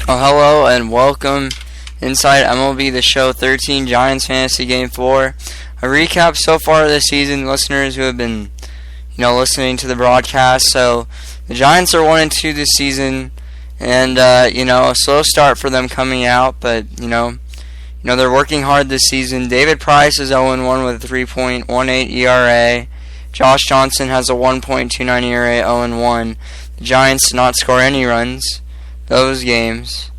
Oh, hello and welcome inside MLB The Show 13 Giants Fantasy Game 4. A recap so far this season, listeners who have been, listening to the broadcast. So the Giants are 1-2 this season, and a slow start for them coming out, but they're working hard this season. David Price is 0-1 with a 3.18 ERA. Josh Johnson has a 1.29 ERA, 0-1. The Giants did not score any runs those games.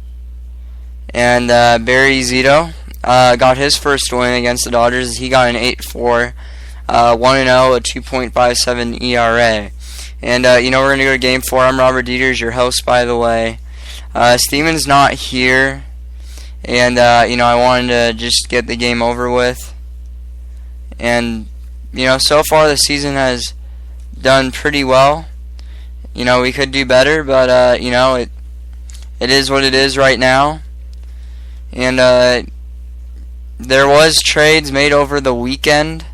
And Barry Zito got his first win against the Dodgers. He got an 8-4, 1-0, a 2.57 ERA. And, we're going to go to Game 4. I'm Robert Dieters, your host, by the way. Steven's not here. And, I wanted to just get the game over with. And, so far the season has done pretty well. We could do better, but, it is what it is right now. And there was trades made over the weekend.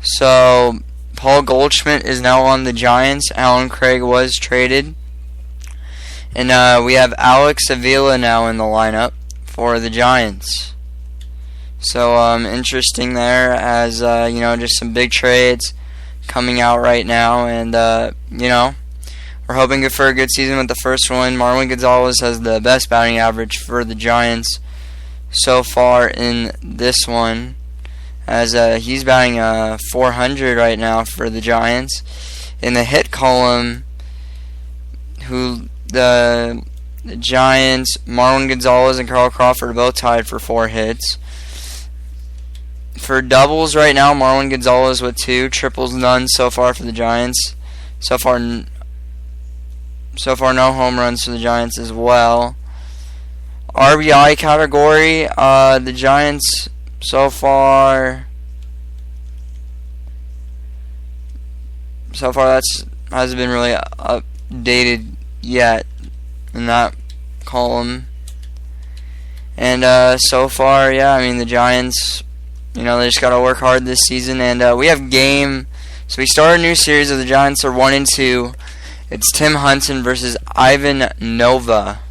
So Paul Goldschmidt is now on the Giants. Alan Craig was traded. And we have Alex Avila now in the lineup for the Giants. So interesting there as, just some big trades coming out right now. And, we're hoping for a good season with the first one. Marwin Gonzalez has the best batting average for the Giants so far in this one, as he's batting 400 right now for the Giants. In the hit column, the Giants, Marwin Gonzalez and Carl Crawford are both tied for 4 hits. For doubles right now, Marwin Gonzalez with 2, triples none so far for the Giants. So far, no home runs for the Giants as well. RBI category, the Giants so far that hasn't been really updated yet in that column. And so far, the Giants, they just got to work hard this season. And we have so we start a new series of the Giants are 1-2. It's Tim Hudson versus Ivan Nova.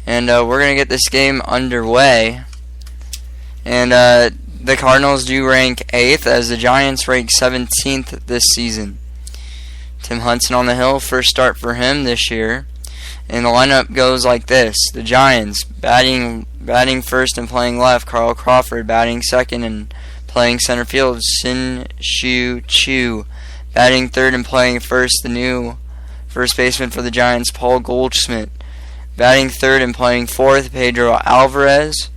And we're going to get this game underway. And the Cardinals do rank 8th, as the Giants rank 17th this season. Tim Hudson on the hill, first start for him this year. And the lineup goes like this. The Giants batting first and playing left, Carl Crawford. Batting second and playing center field, Sin Shu Chu. Batting third and playing first, the new first baseman for the Giants, Paul Goldschmidt. Batting third and playing fourth, Pedro Alvarez.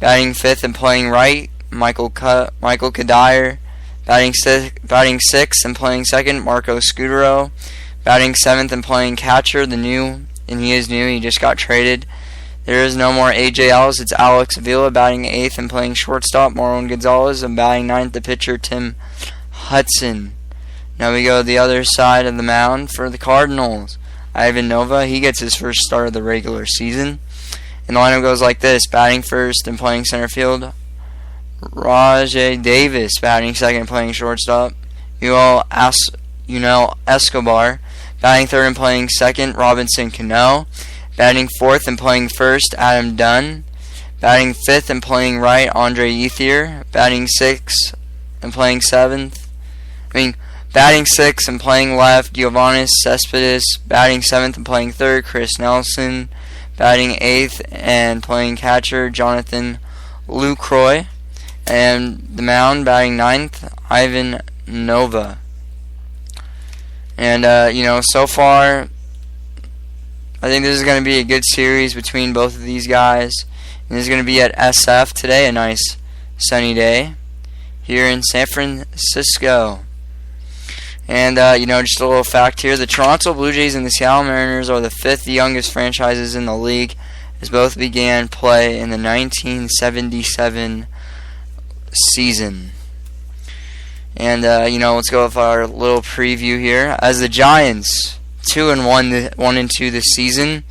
Batting fifth and playing right, Michael Kadire. Batting sixth and playing second, Marco Scudero. Batting seventh and playing catcher, he is new, he just got traded. There is no more AJ Ellis, it's Alex Avila. Batting eighth and playing shortstop, Marwin Gonzalez. And batting ninth, the pitcher, Tim Hudson. Now we go to the other side of the mound for the Cardinals. Ivan Nova, he gets his first start of the regular season. And the lineup goes like this. Batting first and playing center field, Rajay Davis. Batting second and playing shortstop, Yuel Escobar. Batting third and playing second, Robinson Cano. Batting fourth and playing first, Adam Dunn. Batting fifth and playing right, Andre Ethier. Batting sixth and playing Batting sixth and playing left, Giovannis Cespedes. Batting seventh and playing third, Chris Nelson. Batting eighth and playing catcher, Jonathan Lucroy. And the mound, batting ninth, Ivan Nova. And, so far, I think this is going to be a good series between both of these guys. And this is going to be at SF today, a nice sunny day here in San Francisco. And, just a little fact here. The Toronto Blue Jays and the Seattle Mariners are the 5th youngest franchises in the league, as both began play in the 1977 season. And, let's go with our little preview here. As the Giants, 1-2 this season,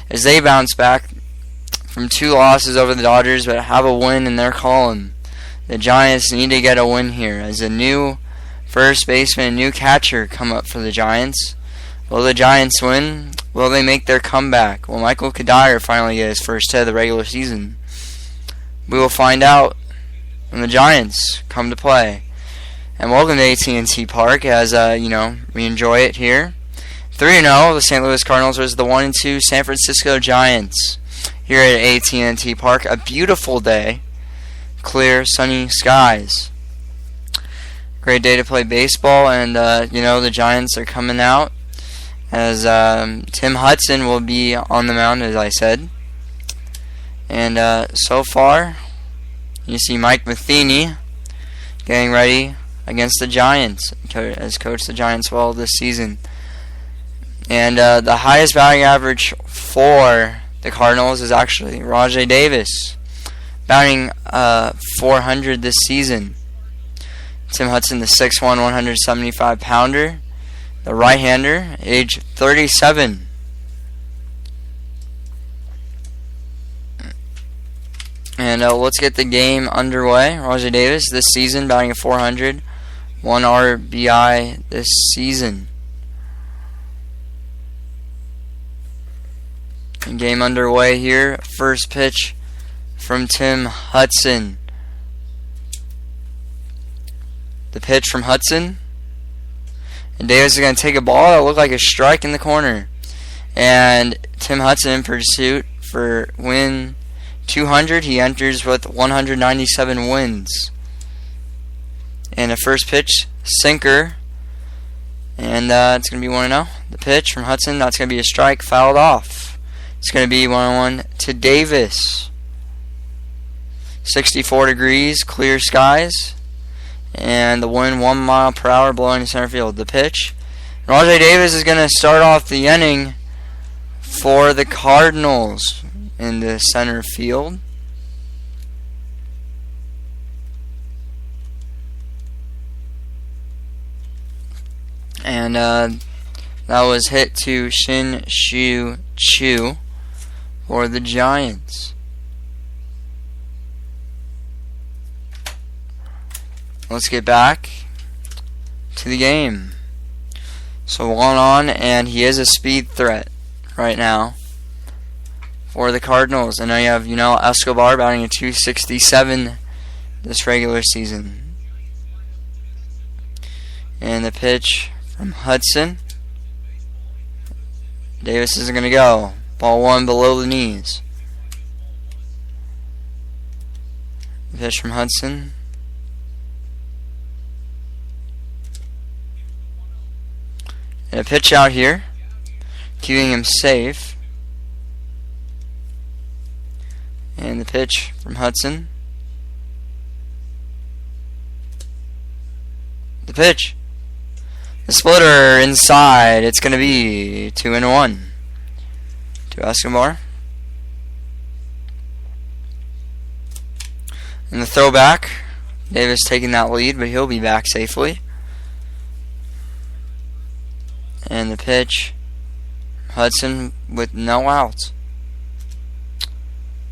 as they bounce back from 2 losses over the Dodgers, but have a win in their column. The Giants need to get a win here, as a new first baseman and new catcher come up for the Giants. Will the Giants win? Will they make their comeback? Will Michael Kadire finally get his first hit of the regular season? We will find out when the Giants come to play. And welcome to AT&T Park as, we enjoy it here. 3-0, the St. Louis Cardinals versus the 1-2 San Francisco Giants here at AT&T Park. A beautiful day. Clear, sunny skies. Great day to play baseball, and, the Giants are coming out as Tim Hudson will be on the mound, as I said. And so far, you see Mike Matheny getting ready against the Giants, has coached the Giants well this season. And the highest batting average for the Cardinals is actually Rajai Davis, batting .400 this season. Tim Hudson, the 6'1", 175-pounder, the right-hander, age 37. And let's get the game underway. Rajai Davis this season batting at .400, 1 RBI this season. And game underway here. First pitch from Tim Hudson. The pitch from Hudson. And Davis is going to take a ball that looked like a strike in the corner. And Tim Hudson in pursuit for win 200. He enters with 197 wins. And a first pitch, sinker. And it's going to be 1-0. The pitch from Hudson, that's going to be a strike, fouled off. It's going to be 1-1 to Davis. 64 degrees, clear skies. And the wind 1 mile per hour blowing to center field. The pitch. Rajai Davis is going to start off the inning for the Cardinals in the center field. And that was hit to Shin-Shu Chu for the Giants. Let's get back to the game. So 1 on, and he is a speed threat right now for the Cardinals. And now you have Escobar batting at .267 this regular season. And the pitch from Hudson. Davis isn't going to go. Ball 1 below the knees. The pitch from Hudson. And a pitch out here, keeping him safe. And the pitch from Hudson. The pitch. The splitter inside. It's going to be 2-1 to Escobar. And the throwback. Davis taking that lead, but he'll be back safely. And the pitch. Hudson with no outs.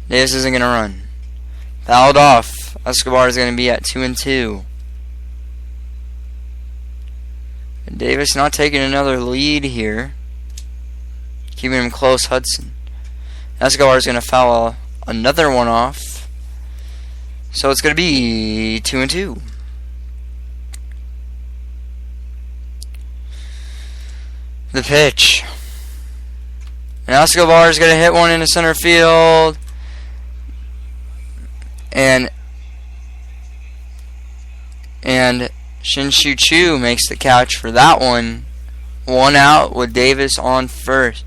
Davis isn't going to run. Fouled off. Escobar is going to be at 2-2. And Davis not taking another lead here. Keeping him close, Hudson. Escobar is going to foul another one off. So it's going to be 2-2. The pitch. And Escobar is going to hit one into center field. And Shin-Shu Chu makes the catch for that one. 1 out with Davis on first.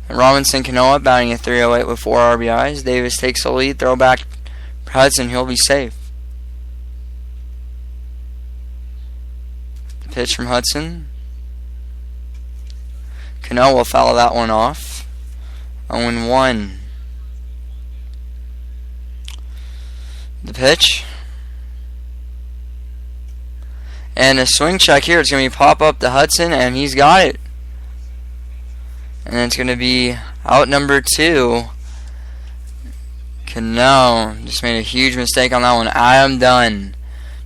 And Robinson Cano batting at .308 with 4 RBIs. Davis takes the lead. Throwback for Hudson. He'll be safe. The pitch from Hudson. Cano will foul that one off. 0-1. The pitch. And a swing check here. It's going to be pop up to Hudson, and he's got it. And it's going to be out number 2. Cano just made a huge mistake on that one. Adam Dunn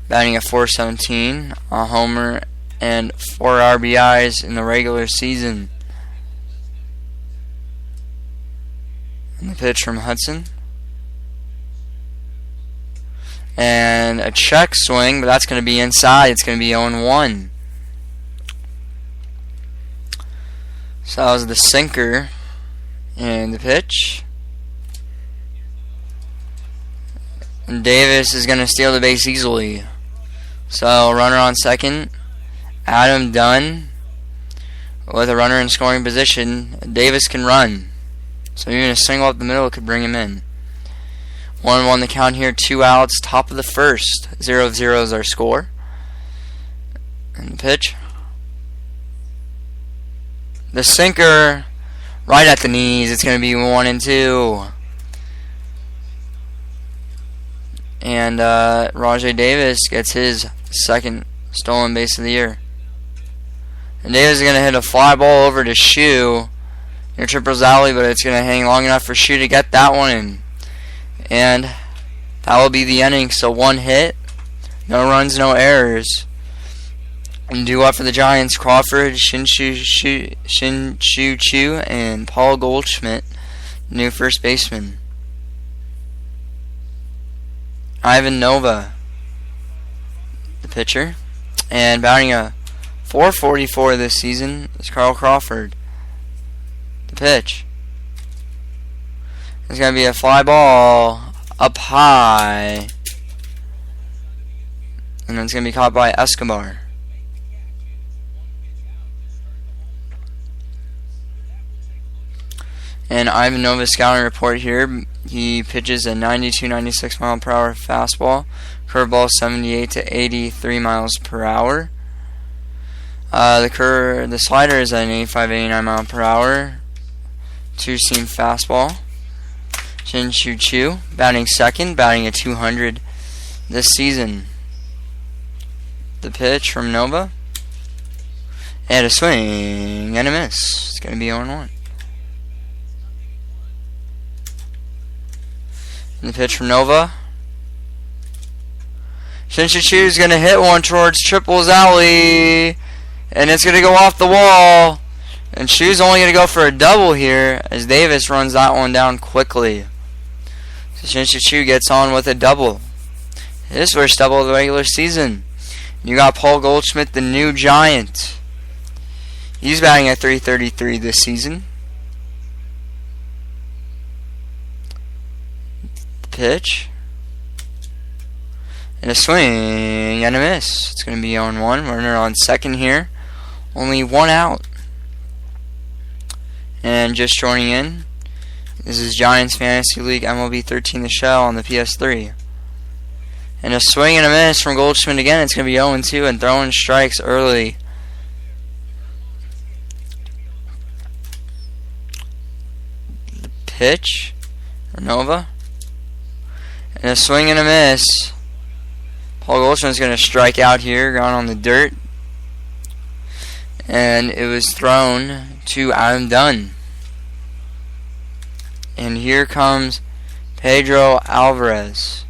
batting at .417, a homer and 4 RBIs in the regular season. And the pitch from Hudson. And a check swing, but that's going to be inside. It's going to be 0-1. So that was the sinker. And the pitch. And Davis is going to steal the base easily. So runner on second. Adam Dunn with a runner in scoring position. Davis can run. So even a single up the middle could bring him in. 1-1 the count here, 2 outs, top of the first. 0-0 is our score. And the pitch. The sinker right at the knees. It's going to be 1-2. And Rajay Davis gets his second stolen base of the year. And Davis is going to hit a fly ball over to Shu near Triples Alley, but it's going to hang long enough for Shu to get that one in. And that will be the inning. So 1 hit, no runs, no errors. And due up for the Giants, Crawford, Shin-Chu Chu, and Paul Goldschmidt, new first baseman. Ivan Nova, the pitcher. And batting a .444 this season is Carl Crawford. The pitch. It's going to be a fly ball up high. And then it's going to be caught by Escobar. And Ivan Nova's scouting report here. He pitches a 92-96 mile per hour fastball. Curveball 78 to 83 miles per hour. The slider is at an 85-89 mile per hour. 2-seam fastball. Shin-Chu Chu, batting second, batting at 200 this season. The pitch from Nova. And a swing and a miss. It's going to be 0-1. And the pitch from Nova. Shin-Chu Chu is going to hit one towards Triples Alley. And it's going to go off the wall. And Chu's only going to go for a double here as Davis runs that one down quickly. So Shin-Chu Chu gets on with a double. His first double of the regular season. You got Paul Goldschmidt, the new Giant. He's batting at .333 this season. The pitch. And a swing and a miss. It's going to be 0-1. Runner on second here. Only 1 out. And just joining in, this is Giants Fantasy League MLB 13 The Show on the PS3. And a swing and a miss from Goldschmidt again. It's going to be 0-2 and throwing strikes early. The pitch for Nova. And a swing and a miss. Paul Goldschmidt's going to strike out here, going on the dirt. And it was thrown to Adam Dunn. And here comes Pedro Alvarez.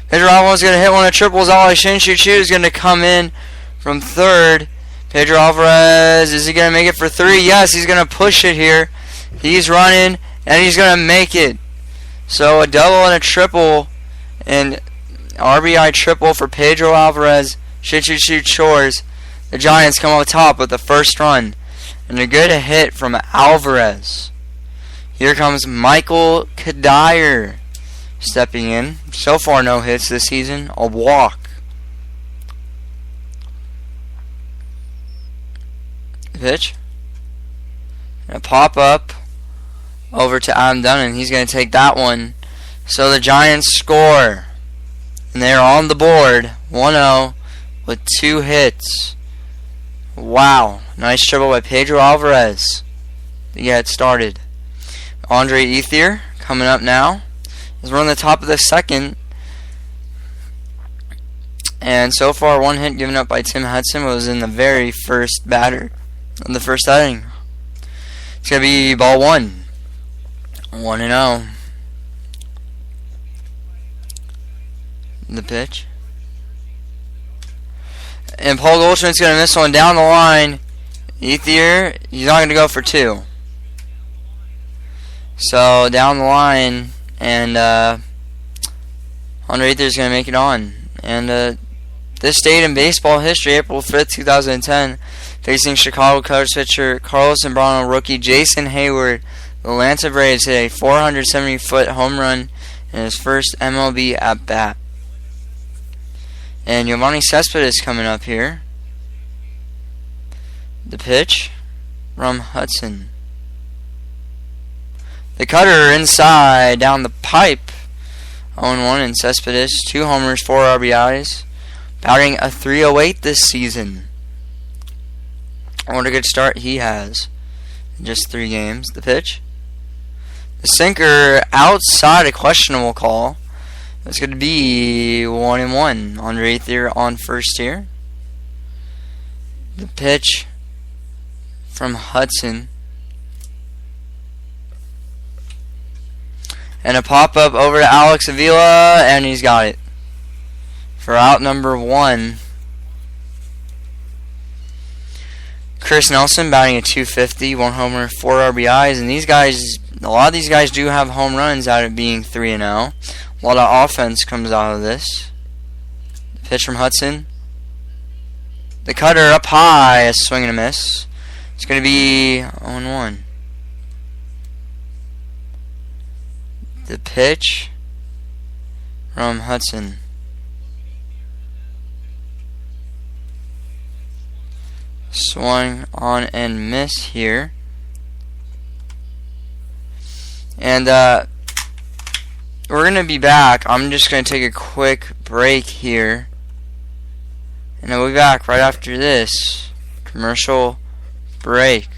Pedro Alvarez is going to hit one of Triples Alley. Shin-Chu Chu is going to come in from third. Pedro Alvarez, is he going to make it for 3? Yes, he's going to push it here. He's running, and he's going to make it. So a double and a triple, and RBI triple for Pedro Alvarez. Shin-Chu Chu chores. The Giants come up top with the first run. And a good hit from Alvarez. Here comes Michael Kadire stepping in. So far no hits this season. A walk. Pitch. And a pop up over to Adam Dunn, and he's going to take that one. So the Giants score. And they're on the board 1-0 with 2 hits. Wow. Nice triple by Pedro Alvarez to get started. Andre Ethier coming up now. As we're on the top of the second. And so far, 1 hit given up by Tim Hudson was in the very first batter of the first inning. It's going to be ball 1. 1-0. The pitch. And Paul Goldschmidt's going to miss one down the line. Ethier, he's not going to go for 2. So down the line, and Andre Ethier is going to make it on. And this date in baseball history, April 5th, 2010, facing Chicago Cubs pitcher Carlos Zambrano, rookie Jason Hayward, the Atlanta Braves hit a 470-foot home run in his first MLB at-bat. And Giovanni Cespedes is coming up here. The pitch from Hudson. The cutter inside, down the pipe. 0-1 in Cespedes. 2 homers, 4 RBIs. Batting a .308 this season. What a good start he has in just 3 games. The pitch. The sinker outside, a questionable call. It's going to be 1-1. Andre Ethier on first here. The pitch from Hudson. And a pop-up over to Alex Avila, and he's got it. For out number 1. Chris Nelson batting a .250, 1 homer, 4 RBIs, and these guys, a lot of these guys do have home runs out of being 3-0. A lot of offense comes out of this. The pitch from Hudson. The cutter up high, a swing and a miss. It's going to be 0-1. The pitch from Hudson. Swung on and miss here. And we're going to be back. I'm just going to take a quick break here. And I'll be back right after this commercial break.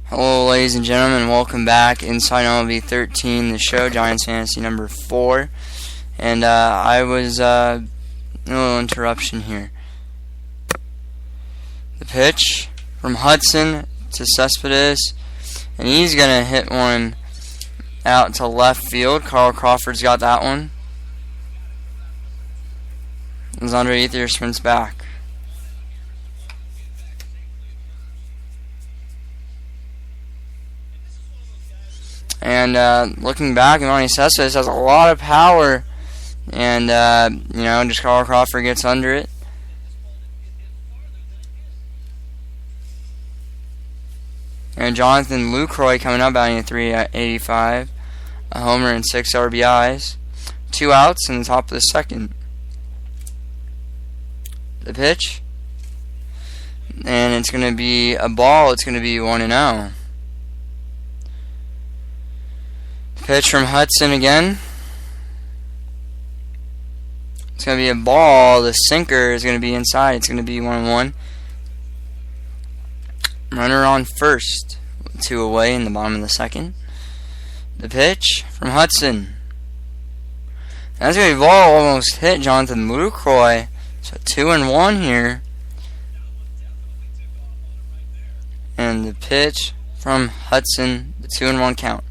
Hello, ladies and gentlemen, welcome back inside MLB 13, the show, Giants Fantasy number 4. And I was a little interruption here. The pitch from Hudson to Cespedes, and he's gonna hit one out to left field. Carl Crawford's got that one. As Andre Ethier sprints back. And looking back, Giovanni Cespedes has a lot of power, and just Carl Crawford gets under it. And Jonathan Lucroy coming up batting at .385, a homer and 6 RBIs. 2 outs in the top of the second. The pitch. And it's going to be a ball. It's going to be 1-0. Pitch from Hudson again. It's going to be a ball. The sinker is going to be inside. It's going to be 1-1. Runner on first. 2 away in the bottom of the second. The pitch from Hudson. That's going to be a ball. Almost hit Jonathan Lucroy. So 2-1 here. And the pitch from Hudson. The 2-1 count.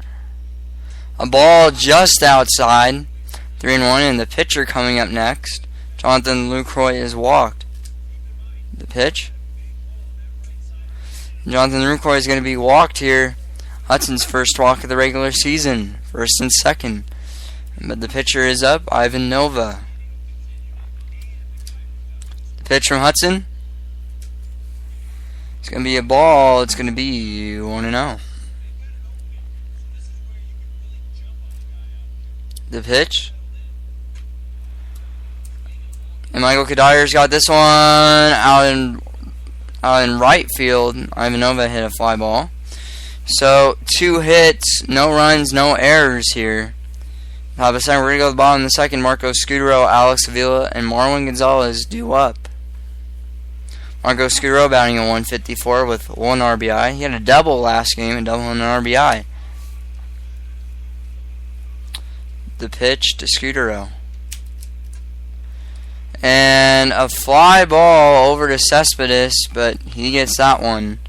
A ball just outside. 3-1, and the pitcher coming up next. Jonathan Lucroy is walked. The pitch. Jonathan Lucroy is going to be walked here. Hudson's first walk of the regular season. First and second. But the pitcher is up. Ivan Nova. The pitch from Hudson. It's going to be a ball. It's going to be 1-0. The pitch. And Michael Kadyr's got this one out in right field. Ivan Nova hit a fly ball. So 2 hits, no runs, no errors here. Top of the second, we're going to go to the bottom of the second. Marco Scudero, Alex Avila, and Marwin Gonzalez due up. Marco Scudero batting a 154 with 1 RBI. He had a double last game, a double and an RBI. The pitch to Scudero. And a fly ball over to Cespedes, but he gets that one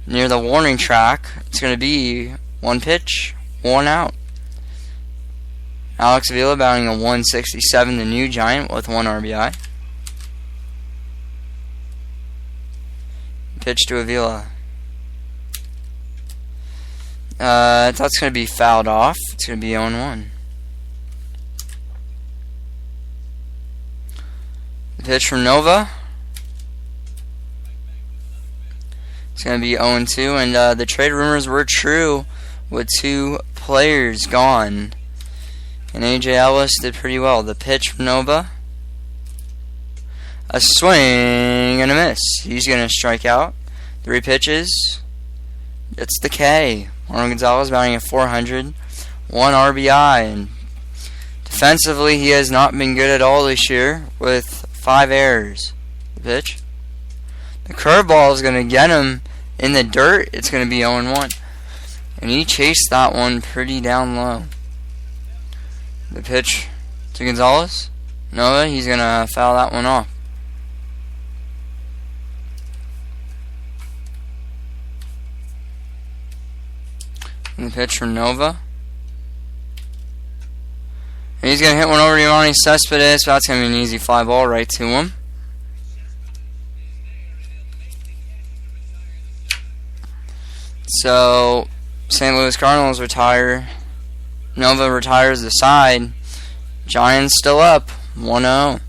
near the warning track. It's going to be 1 pitch, 1 out. Alex Avila batting a 167, the new Giant, with 1 RBI. Pitch to Avila. That's going to be fouled off. It's going to be 0-1. Pitch from Nova. It's going to be 0-2, and the trade rumors were true with 2 players gone. And A.J. Ellis did pretty well. The pitch from Nova. A swing and a miss. He's going to strike out. 3 pitches. It's the K. Marwin Gonzalez batting at 400. 1 RBI. And defensively, he has not been good at all this year with 5 errors. The pitch. The curveball is going to get him in the dirt. It's going to be 0-1. And he chased that one pretty down low. The pitch to Gonzalez. No, he's going to foul that one off. And the pitch from Nova. And he's going to hit one over to Yamani Cespedes. That's going to be an easy fly ball right to him. So, St. Louis Cardinals retire. Nova retires the side. Giants still up 1-0.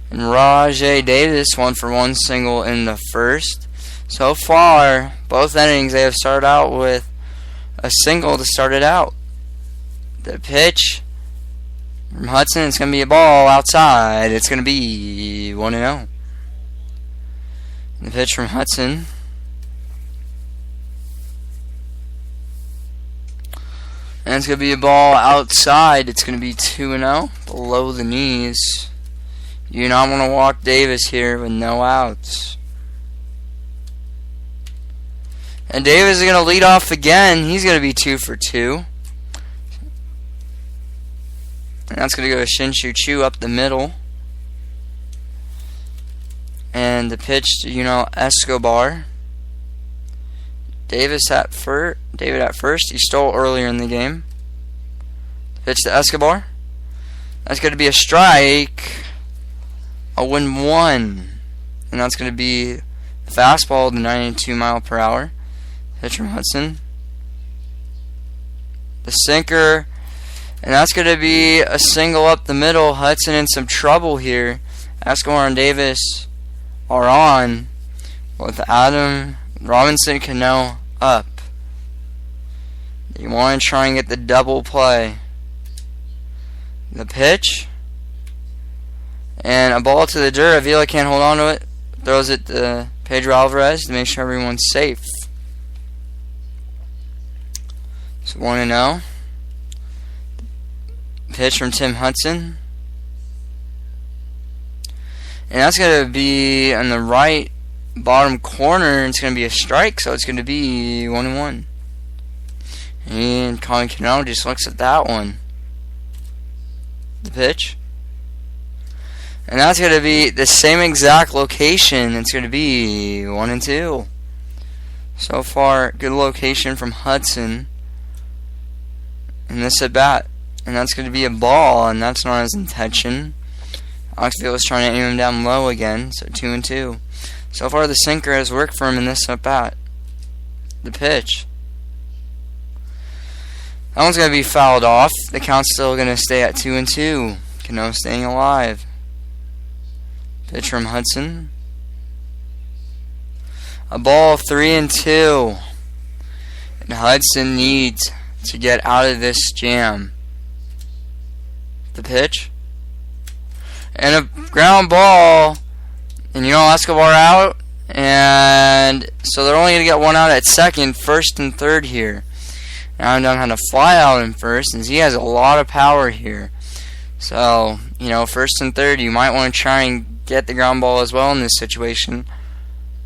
And Rajay Davis 1-for-1 single in the first. So far, both innings they have started out with a single to start it out. The pitch from Hudson, it's going to be a ball outside. It's going to be 1-0. The pitch from Hudson. And it's going to be a ball outside. It's going to be 2-0. Below the knees. You do not want to walk Davis here with no outs. And Davis is going to lead off again. He's going to be 2-for-2. And that's going to go to Shin-Shu Chu up the middle. And the pitch to, Escobar. David at first. He stole earlier in the game. Pitch to Escobar. That's going to be a strike. A 1-1. And that's going to be a fastball to 92 mile per hour. Pitch from Hudson. The sinker. And that's going to be a single up the middle. Hudson in some trouble here. Escobar and Davis are on. With Adam Robinson Cano up. You want to try and get the double play. The pitch. And a ball to the dirt. Avila can't hold on to it. Throws it to Pedro Alvarez to make sure everyone's safe. It's 1-0. Pitch from Tim Hudson. And that's going to be on the right bottom corner. It's going to be a strike, so it's going to be 1-1. And Colin Cano just looks at that one. The pitch. And that's going to be the same exact location. It's going to be 1-2. So far, good location from Hudson in this at bat. And that's going to be a ball, and that's not his intention. Alex Avila is trying to aim him down low again, so 2-2. So far, the sinker has worked for him in this at bat. The pitch. That one's going to be fouled off. The count's still going to stay at 2-2. Cano staying alive. Pitch from Hudson. A ball of 3-2. And Hudson needs to get out of this jam. The pitch. And a ground ball. And Escobar out. And so they're only going to get one out at second, first and third here. Now I'm done had to fly out in first, since he has a lot of power here. So, first and third, you might want to try and get the ground ball as well in this situation,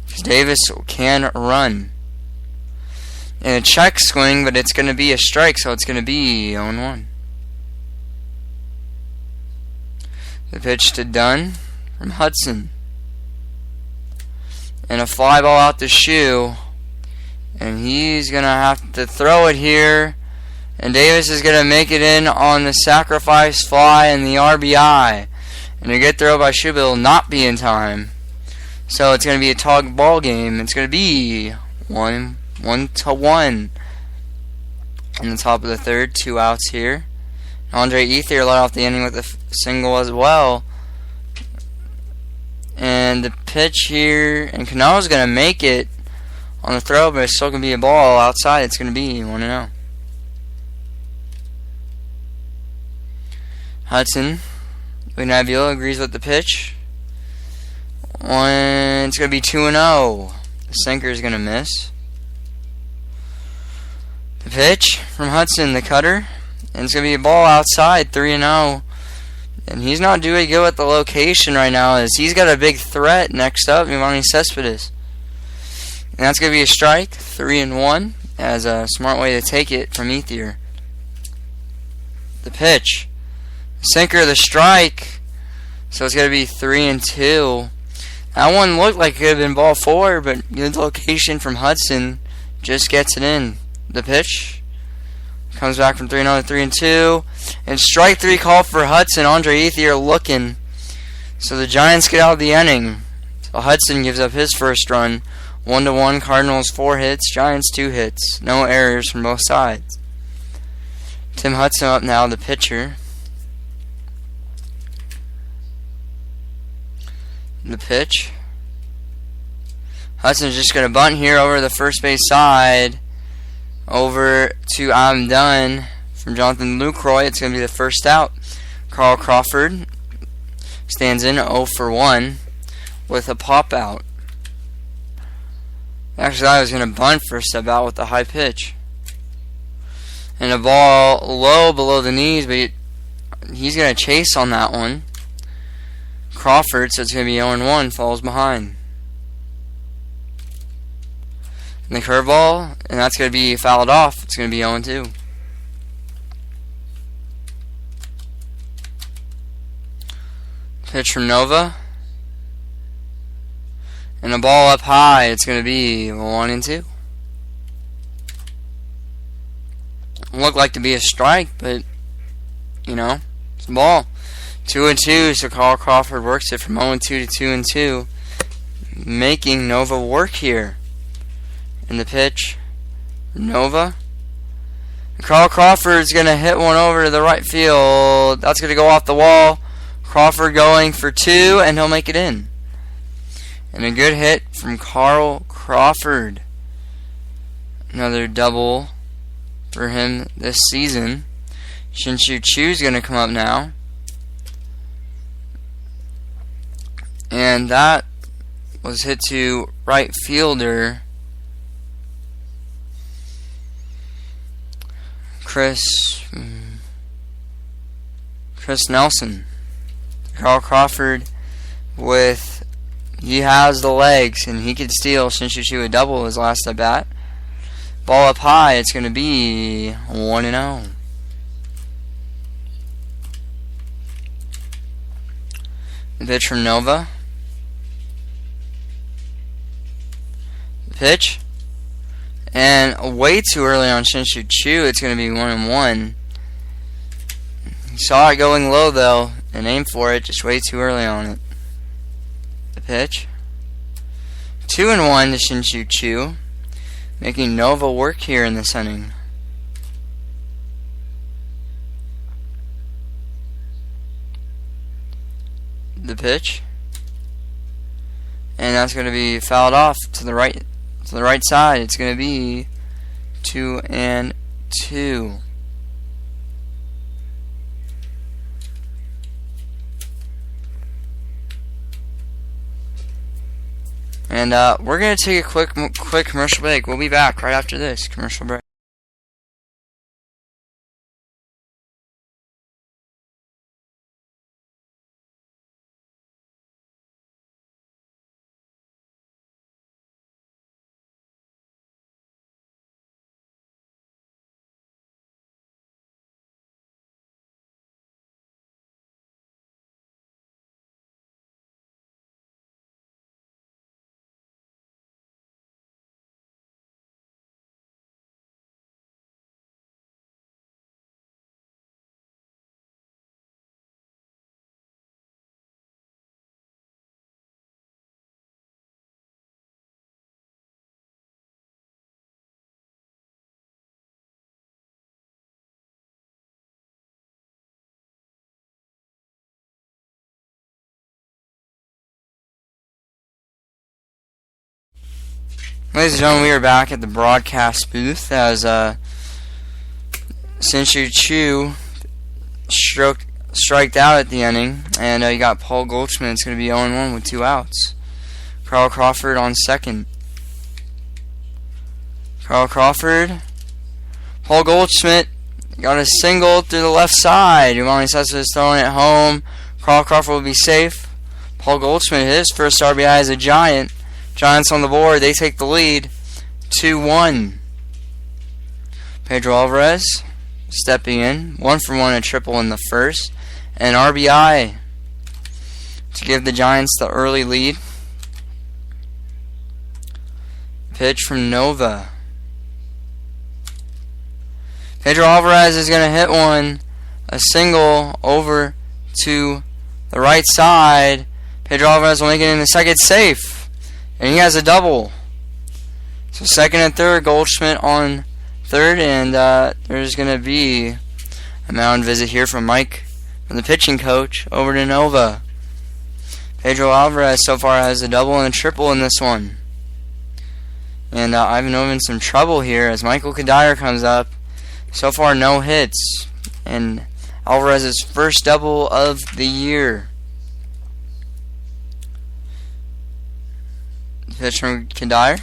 because Davis can run. And a check swing, but it's going to be a strike, so it's going to be 0-1. The pitch to Dunn from Hudson. And a fly ball out the shoe. And he's going to have to throw it here. And Davis is going to make it in on the sacrifice fly and the RBI. And a good throw by Shoe, but it'll not be in time. So it's going to be a tug ball game. It's going to be 1-1. In the top of the third, 2 outs here. Andre Ethier led off the inning with a single as well. And the pitch here, and Cano's going to make it on the throw, but it's still going to be a ball outside. It's going to be 1-0. Hudson, Avila agrees with the pitch. It's going to be 2-0. The sinker is going to miss. The pitch from Hudson, the cutter. And it's going to be a ball outside, 3-0. And he's not doing good at the location right now, as he's got a big threat next up, Giovanni Cespedes. And that's going to be a strike, 3-1, as a smart way to take it from Ethier. The pitch. Sinker, the strike. So it's going to be 3-2. That one looked like it could have been ball 4, but good location from Hudson just gets it in. The pitch. Comes back from 3-0 to 3-2. And strike 3 call for Hudson. Andre Ethier looking. So the Giants get out of the inning. So Hudson gives up his first run. 1-1. Cardinals 4 hits. Giants 2 hits. No errors from both sides. Tim Hudson up now, the pitcher. The pitch. Hudson's just going to bunt here over the first base side. Over to I'm Done from Jonathan Lucroy. It's going to be the first out. Carl Crawford stands in 0 for 1 with a pop out. Actually, I was going to bunt for a step out with the high pitch. And a ball low below the knees, but he's going to chase on that one. Crawford, so it's going to be 0-1, falls behind. And the curveball, and that's going to be fouled off. It's going to be 0-2. Pitch from Nova. And the ball up high. It's going to be 1-2. Looked like to be a strike, but, it's a ball. 2-2, so Carl Crawford works it from 0-2 to 2-2. Making Nova work here. In the pitch, Nova. Carl Crawford's going to hit one over to the right field. That's going to go off the wall. Crawford going for 2, and he'll make it in. And a good hit from Carl Crawford. Another double for him this season. Shinshu Chu's going to come up now. And that was hit to right fielder Chris Nelson. Carl Crawford he has the legs and he could steal since you shoot a double his last at bat. Ball up high, it's going to be 1-0. The pitch from Nova. The pitch. And way too early on Shinshu Chu, it's going to be 1-1. He saw it going low though and aimed for it, just way too early on it. The pitch. 2-1 to Shinshu Chu, making Nova work here in this inning. The pitch. And that's going to be fouled off to the right side. It's going to be 2-2. And we're going to take a quick commercial break. We'll be back right after this commercial break. Ladies and gentlemen, we are back at the broadcast booth as Shinshu Chu striked out at the inning, and you got Paul Goldschmidt. It's going to be 0-1 with 2 outs. Carl Crawford on second. Carl Crawford. Paul Goldschmidt got a single through the left side. Giovanni Cesar is throwing it home. Carl Crawford will be safe. Paul Goldschmidt, his first RBI as a Giant. Giants on the board. They take the lead. 2-1. Pedro Alvarez stepping in. 1-for-1, a triple in the first. And RBI to give the Giants the early lead. Pitch from Nova. Pedro Alvarez is going to hit one. A single over to the right side. Pedro Alvarez will make it in the second safe. And he has a double. So second and third, Goldschmidt on third, and there's going to be a mound visit here from Mike, from the pitching coach, over to Nova. Pedro Alvarez so far has a double and a triple in this one. And Ivan in some trouble here as Michael Kadire comes up. So far no hits. And Alvarez's first double of the year. Pitch from Kadire.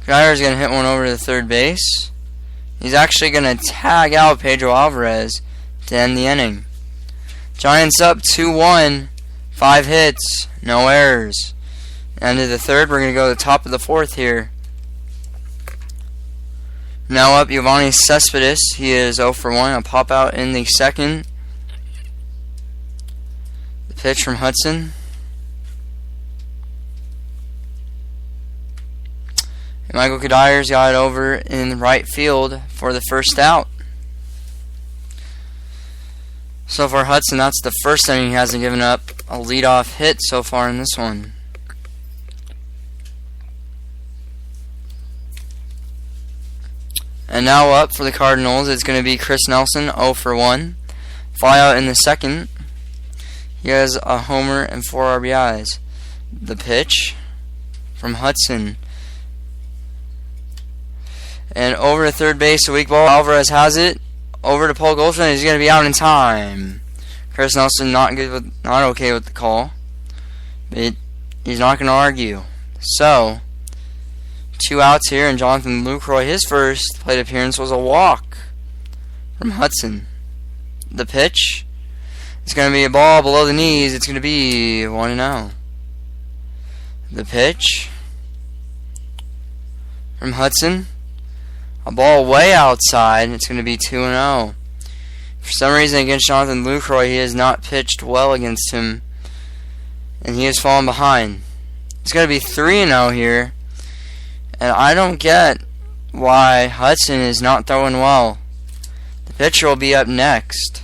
Kadire is going to hit one over to third base. He's actually going to tag out Pedro Alvarez to end the inning. Giants up 2-1. 5 hits. No errors. End of the third. We're going to go to the top of the fourth here. Now up Giovanni Cespedes. He is 0-for-1. A pop out in the second. The pitch from Hudson. And Michael Kadire's got it over in right field for the first out. So for Hudson, that's the first inning he hasn't given up a leadoff hit so far in this one. And now up for the Cardinals, it's going to be Chris Nelson, 0-for-1. Fly out in the second. He has a homer and 4 RBIs. The pitch from Hudson. And over to third base, a weak ball. Alvarez has it. Over to Paul Goldschmidt. He's going to be out in time. Chris Nelson not okay with the call. But he's not going to argue. So, 2 outs here, and Jonathan Lucroy, his first plate appearance was a walk from Hudson. The pitch, it's going to be a ball below the knees. It's going to be 1-0. The pitch from Hudson, a ball way outside. It's going to be 2-0. For some reason against Jonathan Lucroy, he has not pitched well against him, and he has fallen behind. It's going to be 3-0 here, and I don't get why Hudson is not throwing well. The pitcher will be up next.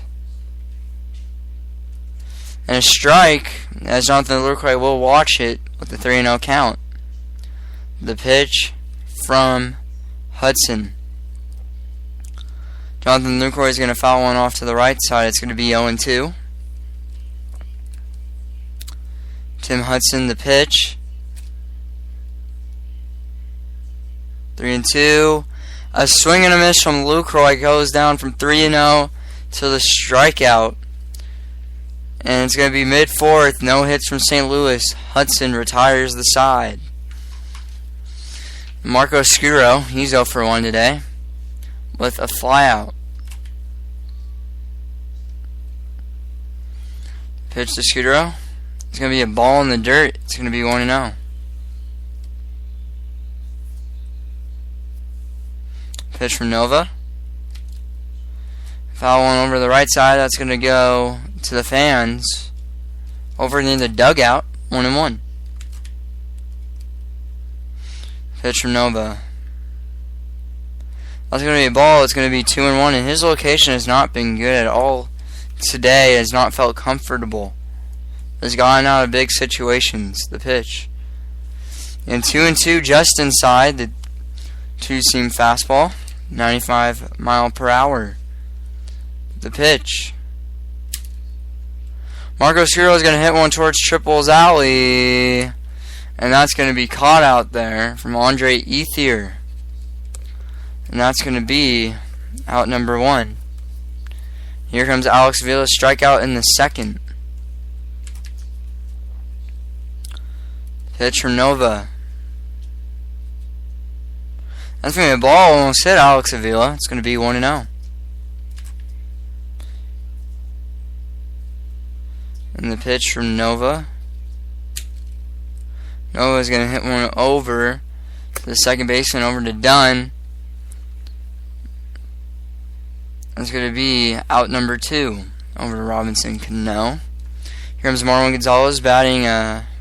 And a strike, as Jonathan Lucroy will watch it with the 3-0 count. The pitch from Hudson. Jonathan Lucroy is going to foul one off to the right side. It's going to be 0-2. Tim Hudson, the pitch. 3-2. A swing and a miss from Lucroy goes down from 3-0 to the strikeout. And it's going to be mid-4th. No hits from St. Louis. Hudson retires the side. Marco Scuro, he's 0 for 1 today with a flyout. Pitch to Scuro. It's going to be a ball in the dirt. It's going to be 1-0. Pitch from Nova. Foul one over the right side. That's going to go to the fans. Over near the dugout. 1-1. Pitch from Nova. That's going to be a ball. It's going to be 2-1. And his location has not been good at all today. Has not felt comfortable. Has gotten out of big situations. The pitch. And 2-2 just inside the two-seam fastball. 95 mile per hour. The pitch. Marco Scuro is going to hit one towards Triple's alley. And that's going to be caught out there from Andre Ethier. And that's going to be out number 1. Here comes Alex Avila, strikeout in the second. Pitch from Nova. That's going to be a ball. Almost hit Alex Avila. It's going to be 1-0. And the pitch from Nova. Nova's going to hit one over to the second baseman, over to Dunn. That's going to be out number 2. Over to Robinson Cano. Here comes Marwin Gonzalez batting,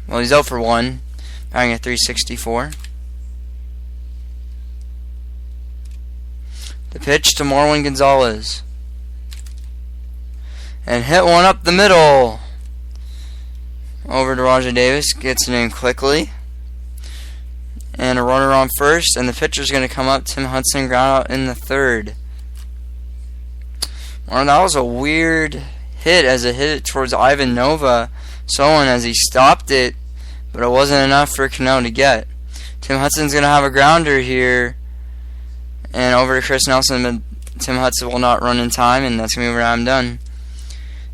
he's 0 for 1. Batting at .364. The pitch to Marwin Gonzalez. And hit one up the middle. Over to Rajai Davis. Gets it in quickly. And a runner on first. And the pitcher's going to come up. Tim Hudson ground out in the third. Well, that was a weird hit as it hit it towards Ivan Nova. Someone as he stopped it. But it wasn't enough for Cano to get. Tim Hudson's going to have a grounder here. And over to Chris Nelson, but Tim Hudson will not run in time, and that's going to be where I'm done.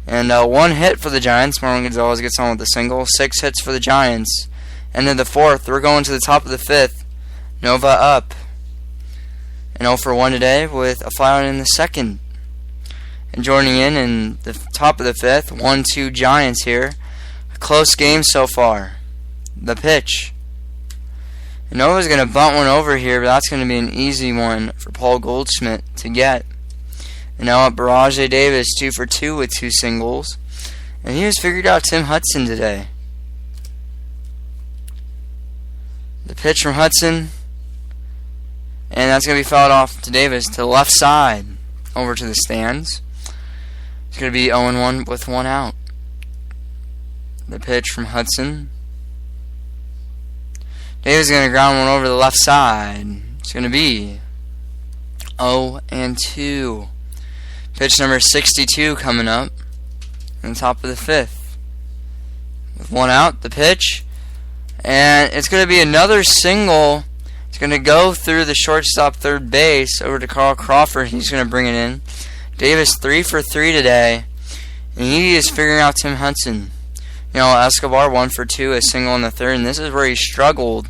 And one hit for the Giants. Marwin Gonzalez gets on with a single. 6 hits for the Giants. End of the 4th. We're going to the top of the 5th. Nova up. And 0 for 1 today with a flyout in the second. And joining in the top of the 5th, 1-2 Giants here. A close game so far. The pitch. And Nova's going to bunt one over here, but that's going to be an easy one for Paul Goldschmidt to get. And now up Rajai Davis, 2 for 2 with 2 singles. And he has figured out Tim Hudson today. The pitch from Hudson. And that's going to be fouled off to Davis to the left side. Over to the stands. It's going to be 0-1 with 1 out. The pitch from Hudson. Davis is going to ground one over the left side. It's going to be 0-2. Pitch number 62 coming up on the top of the 5th. With 1 out, the pitch. And it's going to be another single. It's going to go through the shortstop third base over to Carl Crawford. He's going to bring it in. Davis 3 for 3 today. And he is figuring out Tim Hudson. Escobar 1 for 2, a single in the third, and this is where he struggled.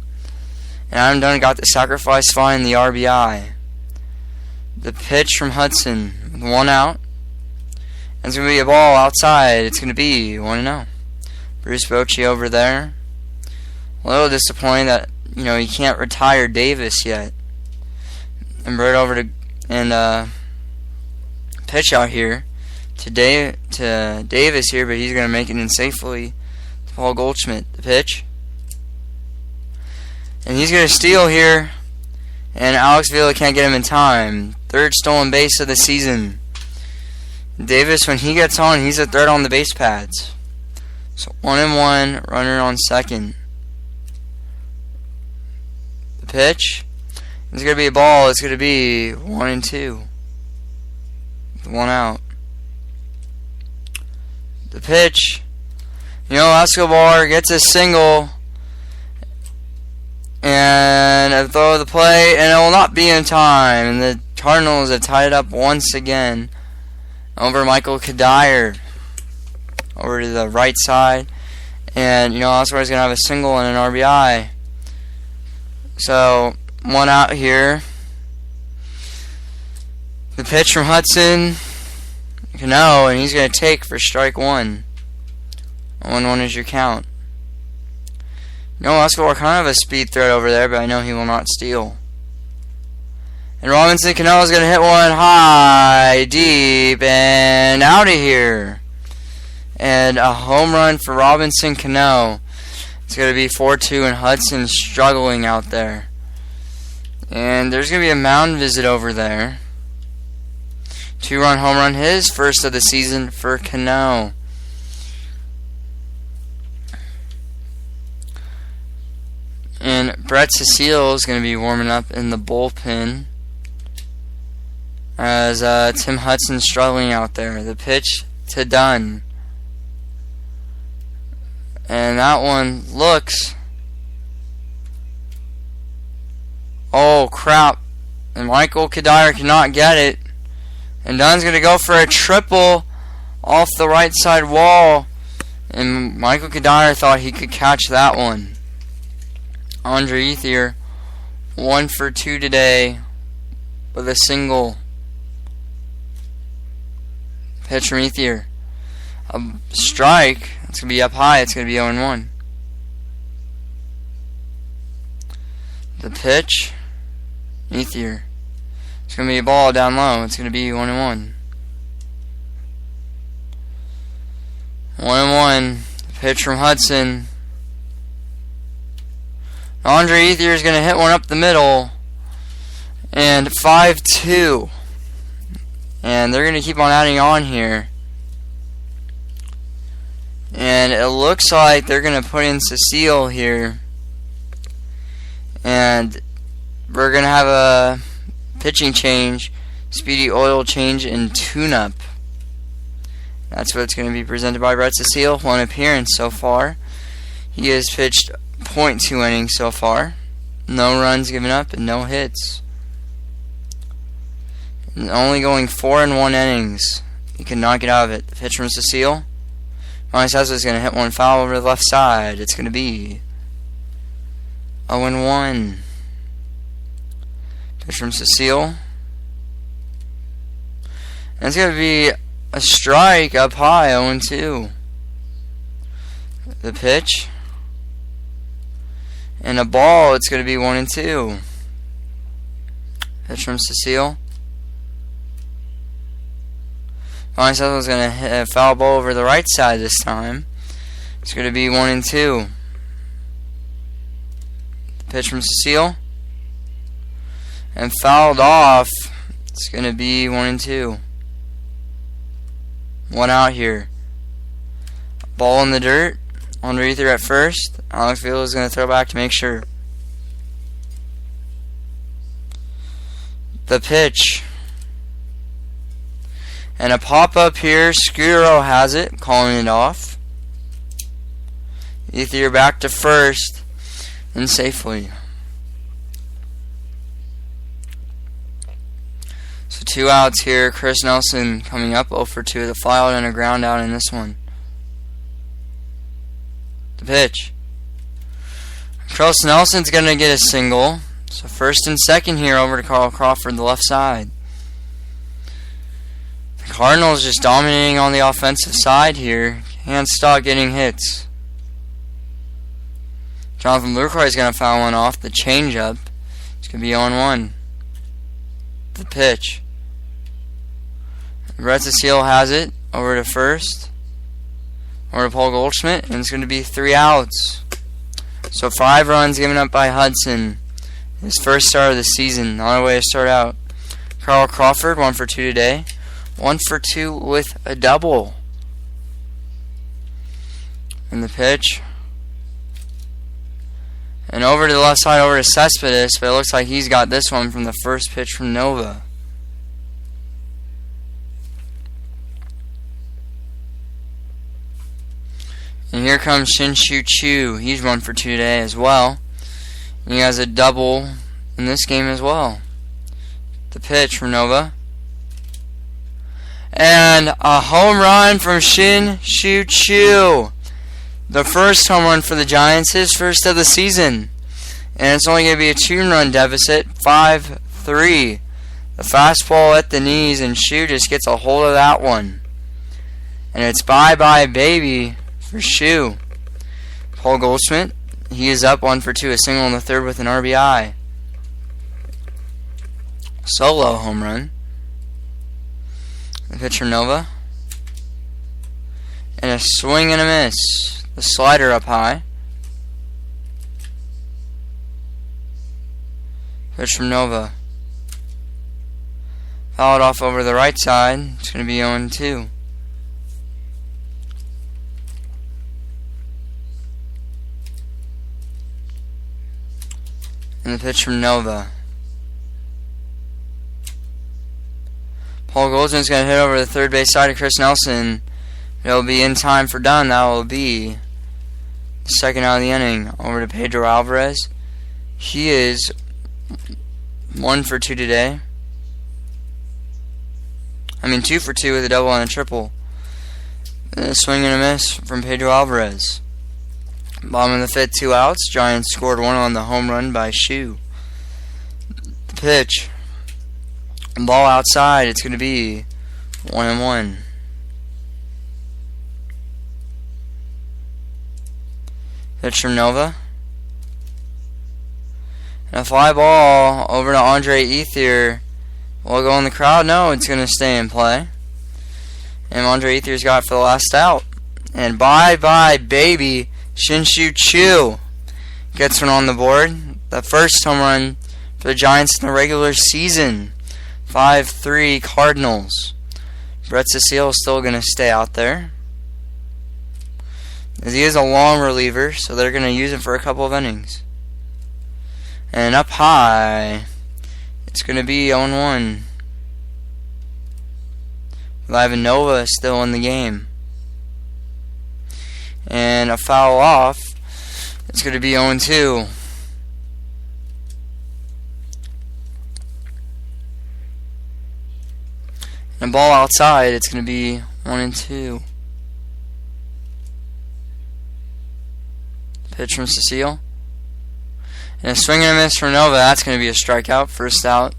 And Adam Dunn got the sacrifice fly in the RBI. The pitch from Hudson with 1 out. And it's going to be a ball outside. It's going to be 1-0. Bruce Bochy over there. A little disappointing that, he can't retire Davis yet. And Bird over to pitch out here to Davis here, but he's going to make it in safely to Paul Goldschmidt. The pitch. And he's going to steal here. And Alex Vila can't get him in time. Third stolen base of the season. Davis, when he gets on, he's a threat on the base pads. So 1-1, runner on second. The pitch. It's going to be a ball. It's going to be 1-2. 1 out. The pitch. Escobar gets a single. And a throw of the plate, and it will not be in time. And the Cardinals have tied it up once again. Over Michael Kadire. Over to the right side. And, Escobar's going to have a single and an RBI. So, 1 out here. The pitch from Hudson. Cano, and he's going to take for strike 1. 1-1 is your count. Escobar kind of a speed threat over there, but I know he will not steal. And Robinson Cano is going to hit one high, deep, and out of here. And a home run for Robinson Cano. It's going to be 4-2, and Hudson struggling out there. And there's going to be a mound visit over there. 2-run home run, his first of the season for Cano. And Brett Cecile is going to be warming up in the bullpen as Tim Hudson's struggling out there. The pitch to Dunn. And that one looks... Oh, crap. And Michael Kadire cannot get it. And Dunn's going to go for a triple off the right side wall. And Michael Kadire thought he could catch that one. Andre Ethier, 1 for 2 today with a single. Pitch from Ethier. A strike. It's going to be up high. It's going to be 0-1. The pitch. Ethier. It's going to be a ball down low. It's going to be 1-1. 1-1. Pitch from Hudson. Andre Ethier is going to hit one up the middle. And 5-2. And they're going to keep on adding on here. And it looks like they're going to put in Cecile here. And we're going to have a pitching change, speedy oil change, and tune-up. That's what's going to be presented by Brett Cecile. 1 appearance so far. He has pitched .2 innings so far. No runs given up and no hits. And only going 4 in 1 innings. He could not get out of it. The pitch from Cecile. Ronnie Sessa is going to hit one foul over the left side. It's going to be 0-1. Pitch from Cecile. And it's going to be a strike up high, 0-2. The pitch. And a ball, it's going to be 1-2. Pitch from Cecile. Ronnie Sessa is going to hit a foul ball over the right side this time. It's going to be 1-2. Pitch from Cecile. And fouled off. It's going to be 1-2. 1 out here. Ball in the dirt. Andre Ethier at first. Alex Vila is going to throw back to make sure. The pitch. And a pop-up here. Scudero has it. Calling it off. Ethier back to first. And safely. So 2 outs here. Chris Nelson coming up 0 for 2. The fly out and a ground out in this one. The pitch. Carlos Nelson's going to get a single. So first and second here over to Carl Crawford, the left side. The Cardinals just dominating on the offensive side here. Can't stop getting hits. Jonathan Lucroy is going to foul one off. The changeup. It's going to be 0-1. The pitch. Brett Cecile has it over to first. Over to Paul Goldschmidt. And it's going to be 3 outs. So 5 runs given up by Hudson. His first start of the season. The only way to start out. Carl Crawford, 1 for 2 today. 1 for 2 with a double. And the pitch. And over to the left side, over to Cespedes, but it looks like he's got this one from the first pitch from Nova. And here comes Shin-Shu Chu. He's 1 for 2 today as well. And he has a double in this game as well. The pitch from Nova. And a home run from Shin-Shu Chu. The first home run for the Giants, his first of the season. And it's only going to be a 2-run deficit, 5-3. The fastball at the knees, and Shu just gets a hold of that one. And it's bye-bye baby for Shu. Paul Goldschmidt, he is up 1 for 2, a single in the third with an RBI. Solo home run. The pitch from Nova. And a swing and a miss. The slider up high. Pitch from Nova. Fouled off over the right side. It's going to be 0-2. And the pitch from Nova. Paul Goldschmidt's going to hit over the third base side of Chris Nelson. It'll be in time for done. That will be the second out of the inning. Over to Pedro Alvarez. He is 1 for 2 today. 2 for 2 with a double and a triple. And a swing and a miss from Pedro Alvarez. Bottom of the fifth, 2 outs. Giants scored 1 on the home run by Shu. The pitch. Ball outside. It's going to be 1-1. Pitch from Nova. And a fly ball over to Andre Ethier. Will it go in the crowd? No, it's going to stay in play. And Andre Ethier's got it for the last out. And bye-bye, baby. Shin-Shu Chu gets one on the board. The first home run for the Giants in the regular season. 5-3 Cardinals. Brett Cecile is still going to stay out there, as he is a long reliever, so they're going to use him for a couple of innings. And up high, it's going to be 0-1. With Ivan Nova still in the game. And a foul off, it's going to be 0-2. And a ball outside, it's going to be 1-2. Pitch from Cecile. And a swing and a miss from Nova. That's going to be a strikeout. First out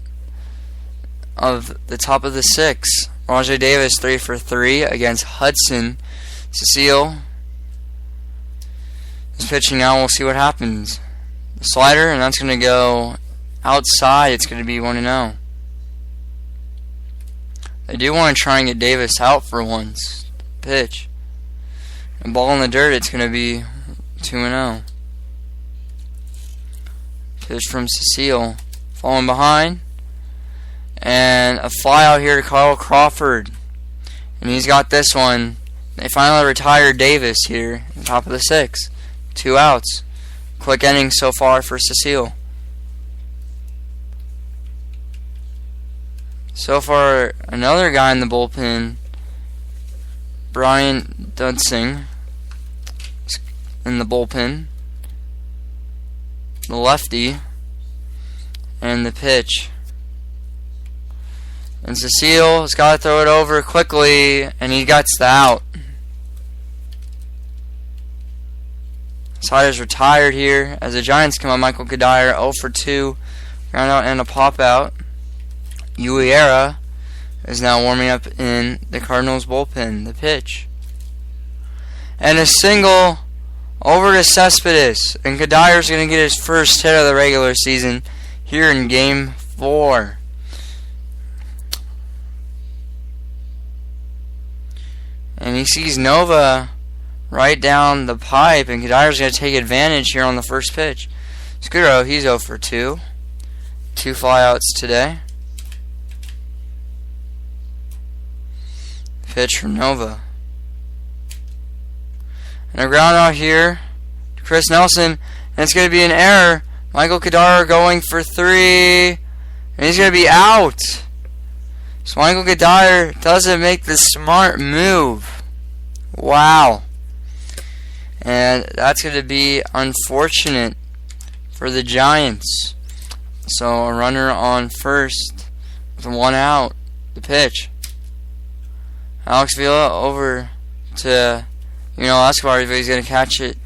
of the top of the 6th. Rajay Davis 3 for 3 against Hudson. Cecile is pitching now. We'll see what happens. The slider, and that's going to go outside. It's going to be 1-0. They do want to try and get Davis out for once. Pitch. And ball in the dirt, it's going to be 2-0. Pitch from Cecile. Falling behind. And a fly out here to Carl Crawford. And he's got this one. They finally retired Davis here at the top of the 6th. 2 outs. Quick inning so far for Cecile. So far, another guy in the bullpen, Brian Dudsing, in the bullpen. The lefty. And the pitch. And Cecile has got to throw it over quickly, and he gets the out. Slider's retired here as the Giants come on. Michael Kadire 0 for 2. Ground out and a pop out. Uliera is now warming up in the Cardinals bullpen. The pitch. And a single over to Cespedes. And Kadire's going to get his first hit of the regular season here in Game 4. And he sees Nova right down the pipe, and Kadire's going to take advantage here on the first pitch. Scudero, he's 0 for 2. 2 flyouts today. Pitch from Nova. And a ground out here to Chris Nelson, and it's going to be an error. Michael Kadire going for 3, and he's going to be out. So Michael Kadire doesn't make the smart move. Wow. And that's going to be unfortunate for the Giants. So a runner on first with 1 out. The pitch. Alex Vila over to Escobar, but he's going to catch it.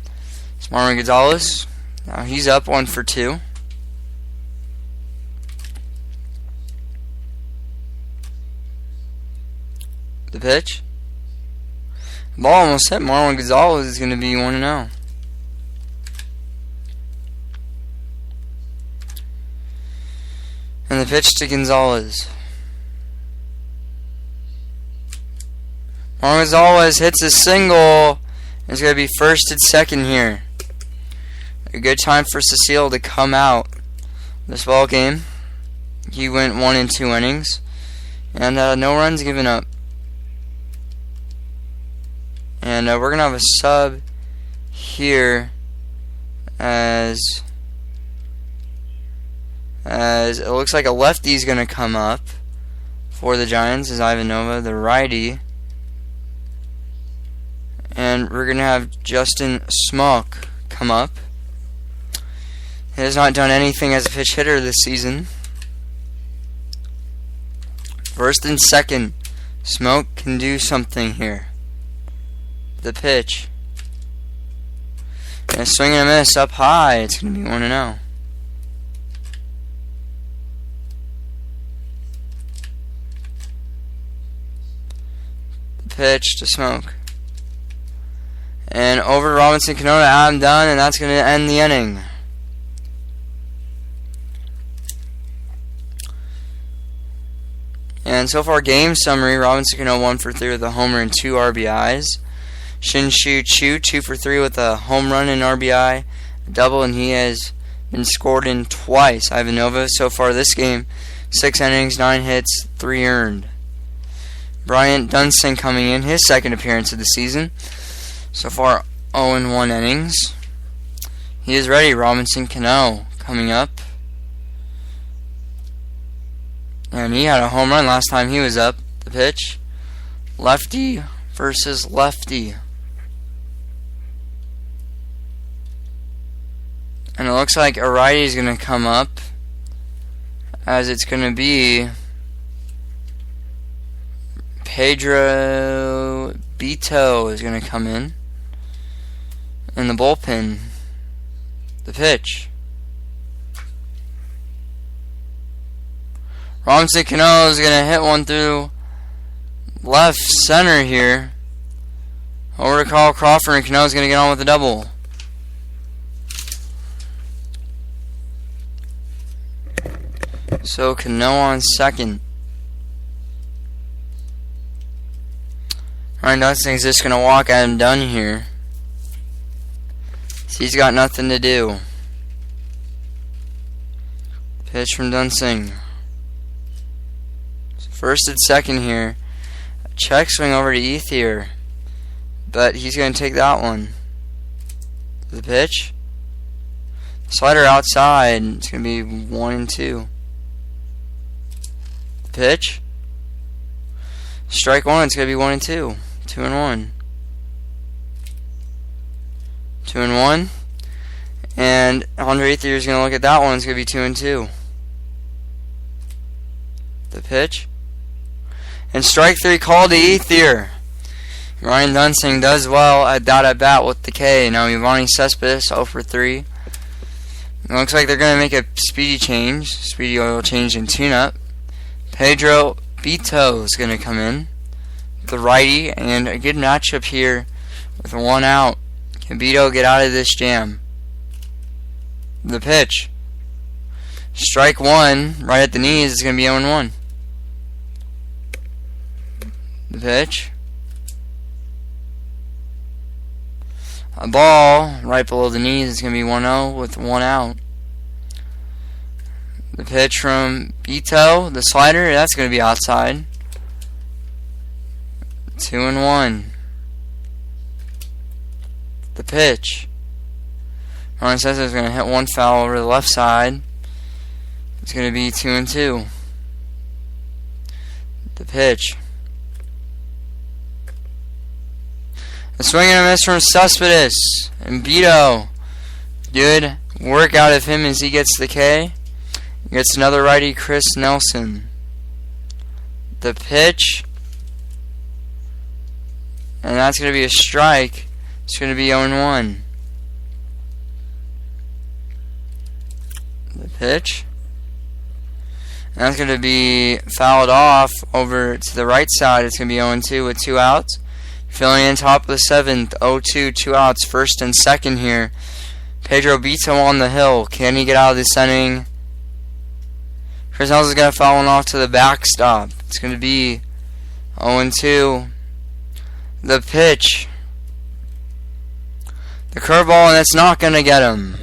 It's Marwin Gonzalez. Now he's up 1 for 2. The pitch. The ball almost hit Marwin Gonzalez. Is going to be 1-0. And the pitch to Gonzalez. Marwin Gonzalez hits a single. It's going to be first and second here. A good time for Cecile to come out this ball game. He went 1 in 2 innings. And no runs given up. And we're going to have a sub here as it looks like a lefty is going to come up for the Giants as Ivan Nova, the righty. And we're going to have Justin Smock come up. He has not done anything as a pitch hitter this season. First and second, Smoke can do something here. The pitch. And a swing and a miss up high. It's going to be 1-0. The pitch to Smoke. And over to Robinson Cano to Adam Dunn, and that's going to end the inning. And so far, game summary: Robinson Cano 1 for 3 with a homer and 2 RBIs. Shinshu Chu 2 for 3 with a home run and RBI, a double, and he has been scored in twice. Ivan Nova so far this game, 6 innings, 9 hits, 3 earned. Bryant Dunston coming in, his second appearance of the season. So far, 0-1 innings. He is ready. Robinson Cano coming up. And he had a home run last time he was up. The pitch. Lefty versus lefty. And it looks like a righty is going to come up, as it's going to be Pedro Beto is going to come in the bullpen. The pitch. Robinson Cano is going to hit one through left center here. Over to Carl Crawford, and Cano is going to get on with the double. So Cano on second. Ryan Dunston's just going to walk Adam Dunn here. So he's got nothing to do. Pitch from Dunston. So first and second here. A check swing over to Ethier. But he's going to take that one. The pitch. Slider outside. It's going to be 1-2. The pitch. Strike one. It's going to be 1-2. 2-1. 2-1. And Andre Ethier is going to look at that one. It's going to be 2-2. The pitch. And strike three called to Ethier. Ryan Dunsing does well at that at bat with the K. Now Giovanni Cespedes 0 for 3. It looks like they're going to make a speedy oil change and tune-up. Pedro Bito is going to come in, the righty, and a good matchup here with 1 out. Can Bito get out of this jam? The pitch. Strike 1 right at the knees is going to be 0-1. The pitch. A ball right below the knees is going to be 1-0 with 1 out. The pitch from Bito, the slider, that's going to be outside. 2-1. The pitch. Ron says it's going to hit 1 foul over the left side. It's going to be 2-2. The pitch. A swing and a miss from Cespedes. And Bito. Good work out of him as he gets the K. Gets another righty, Chris Nelson. The pitch. And that's going to be a strike. It's going to be 0-1. The pitch. And that's going to be fouled off over to the right side. It's going to be 0-2 with 2 outs. Filling in top of the 7th, 0-2, 2 outs, first and second here. Pedro Bito on the hill. Can he get out of this inning? Chris Nelson's got to foul one off to the backstop. It's going to be 0-2. The pitch. The curveball, and it's not going to get him.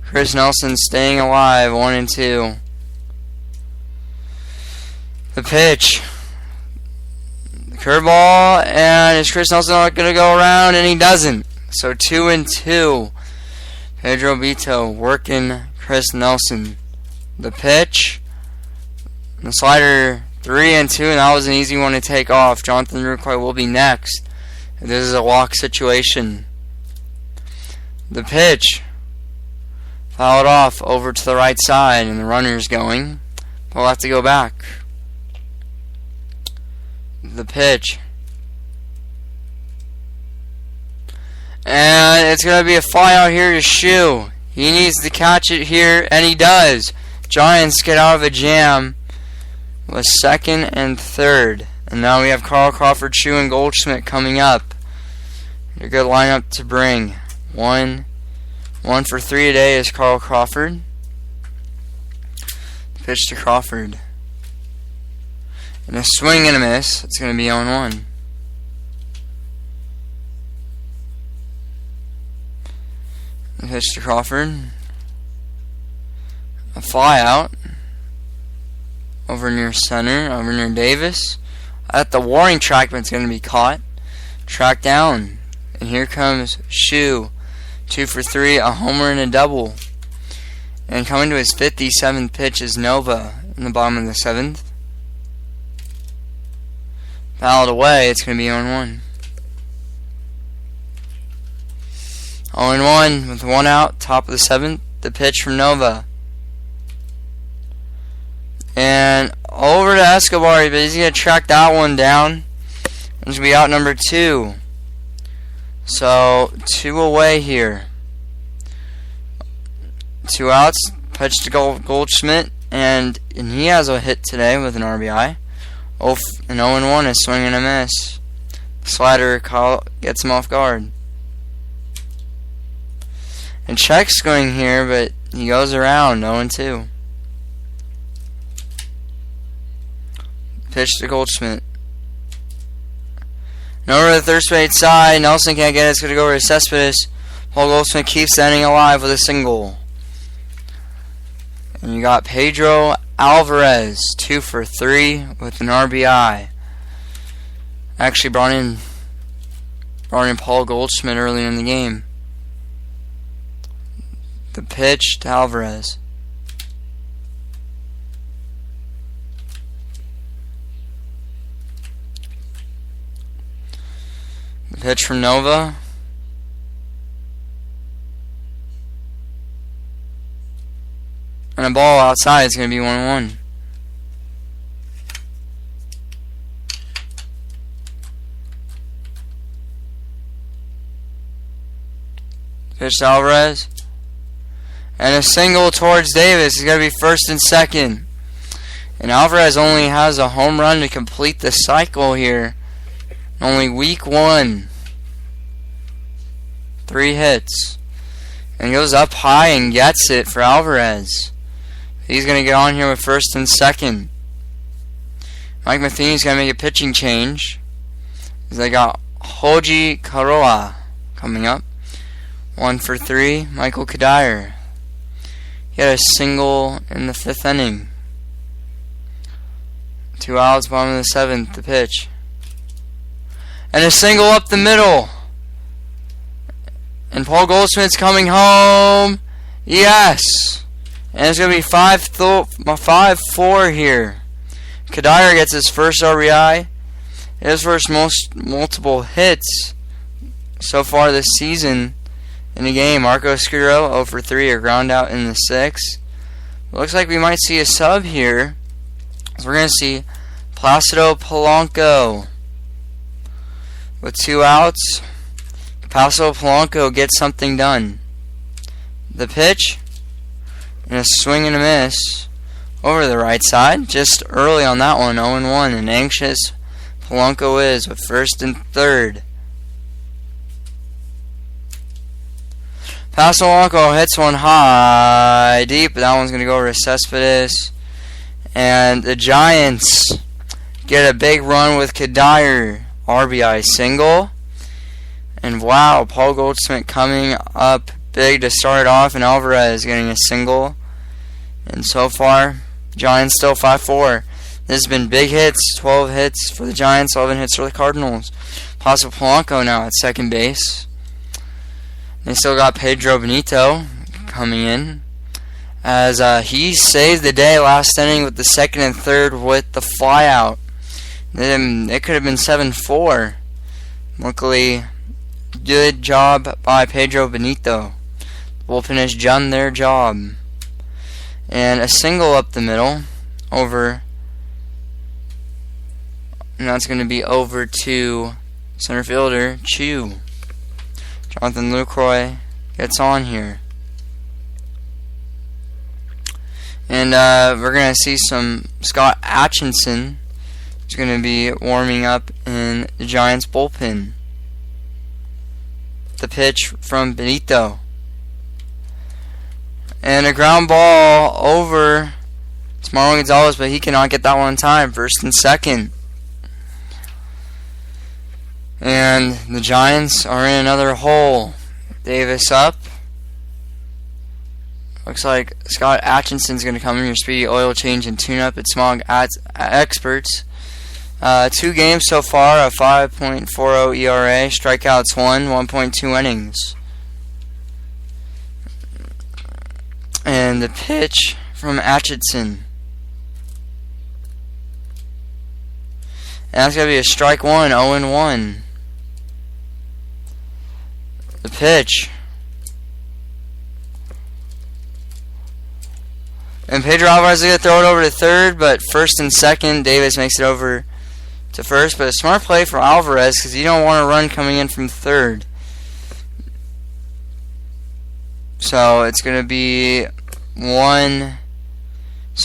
Chris Nelson staying alive, 1-2. The pitch. The curveball, and is Chris Nelson not going to go around? And he doesn't. So 2-2. Pedro Bito working Chris Nelson. The pitch. The slider 3-2, and that was an easy one to take off. Jonathan Rucoy will be next. This is a walk situation. The pitch. Fouled off over to the right side, and the runner's going. We'll have to go back. The pitch. And it's going to be a fly out here to Shoe. He needs to catch it here, and he does. Giants get out of a jam with 2nd and 3rd. And now we have Carl Crawford, Shoe, and Goldschmidt coming up. A good lineup to bring. 1 for 3 today is Carl Crawford. Pitch to Crawford. And a swing and a miss. It's going to be 0-1. The pitch to Crawford. A fly out. Over near center, over near Davis. At the warning track, but it's going to be caught. Track down. And here comes Shoe. 2 for 3, a homer and a double. And coming to his 57th pitch is Nova in the bottom of the 7th. Fouled away, it's going to be 0-1. 0-1 with 1 out, top of the 7th. The pitch from Nova. And over to Escobar, but he's going to track that one down. It's going to be out number 2. So 2 away here. 2 outs. Pitch to Goldschmidt, and he has a hit today with an RBI. An 0-1 is swing and a miss. Slider gets him off guard. And Check's going here, but he goes around 0-2. Pitch to Goldschmidt. And over to the third base side. Nelson can't get it. It's going to go over to Cespedes. Paul Goldschmidt keeps the inning alive with a single. And you got Pedro Alvarez, 2 for 3 with an RBI. Actually brought in Paul Goldschmidt earlier in the game. The pitch to Alvarez. The pitch from Nova. And a ball outside is going to be 1-1. Pitch to Alvarez. And a single towards Davis. He's going to be first and second. And Alvarez only has a home run to complete the cycle here. Only week 1. 3 hits. And goes up high and gets it for Alvarez. He's going to get on here with first and second. Mike Matheny's going to make a pitching change. They got Hoji Karoa coming up. 1 for 3. Michael Kadire. He had a single in the 5th inning. 2 outs, bottom of the 7th, the pitch. And a single up the middle. And Paul Goldschmidt's coming home. Yes. And it's going to be 5-4 here. Kadire gets his first RBI. His first multiple hits so far this season in the game. Marco Escudero 0 for 3, a ground out in the 6th. Looks like we might see a sub here. So we're going to see Placido Polanco with 2 outs. Placido Polanco gets something done. The pitch and a swing and a miss over the right side. Just early on that one, 0-1, and anxious Polanco is with first and third. Placido Polanco hits one high, deep, but that one's going to go over to Cespedes. And the Giants get a big run with Kadire. RBI single. And wow, Paul Goldschmidt coming up big to start off, and Alvarez getting a single. And so far, Giants still 5-4. This has been big hits, 12 hits for the Giants, 11 hits for the Cardinals. Placido Polanco now at second base. They still got Pedro Benito coming in, as he saved the day last inning with the second and third with the flyout. It could have been 7-4. Luckily, good job by Pedro Benito. The bullpen has done their job. And a single up the middle, over, and that's going to be over to center fielder Chu. Jonathan Lucroy gets on here. And we're going to see some Scott Atchison. He's going to be warming up in the Giants bullpen. The pitch from Benito. And a ground ball over to Marlon Gonzalez, but he cannot get that one in time. First and second. And the Giants are in another hole. Davis up. Looks like Scott Atchison's going to come in your speedy oil change and tune-up at Smog Experts. 2 games so far, a 5.40 ERA, strikeouts 1.2 innings. And the pitch from Atchison. And that's going to be a strike 1, 0-1. The pitch. And Pedro Alvarez is going to throw it over to third, but first and second, Davis makes it over to first. But a smart play for Alvarez, because you don't want a run coming in from third. So it's going to be 1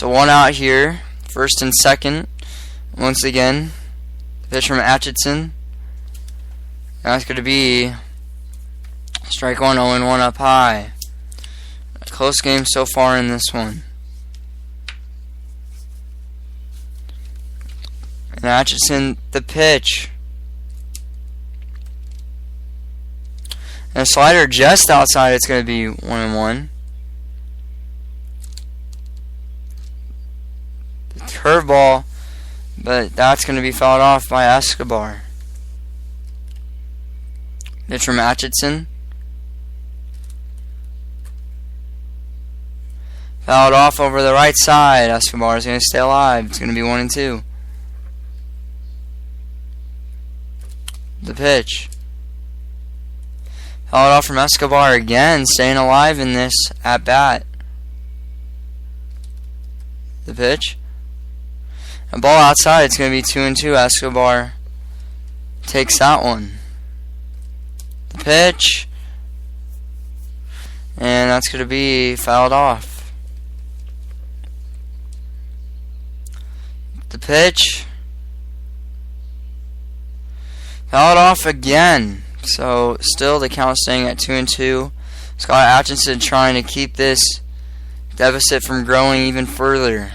out here. First and second. Once again, pitch from Atchison. That's going to be strike 1, 0-1 up high. A close game so far in this one. And Atchison, the pitch. And a slider just outside, it's going to be 1-1. The curveball, but that's going to be fouled off by Escobar. Pitch from Atchison. Fouled off over the right side. Escobar is going to stay alive. It's going to be 1-2. The pitch. Fouled off from Escobar again, staying alive in this at bat. The pitch. A ball outside, it's going to be 2-2. Escobar takes that one. The pitch. And that's going to be fouled off. The pitch. Fouled off again. So still the count staying at 2-2. Scott Atchison trying to keep this deficit from growing even further.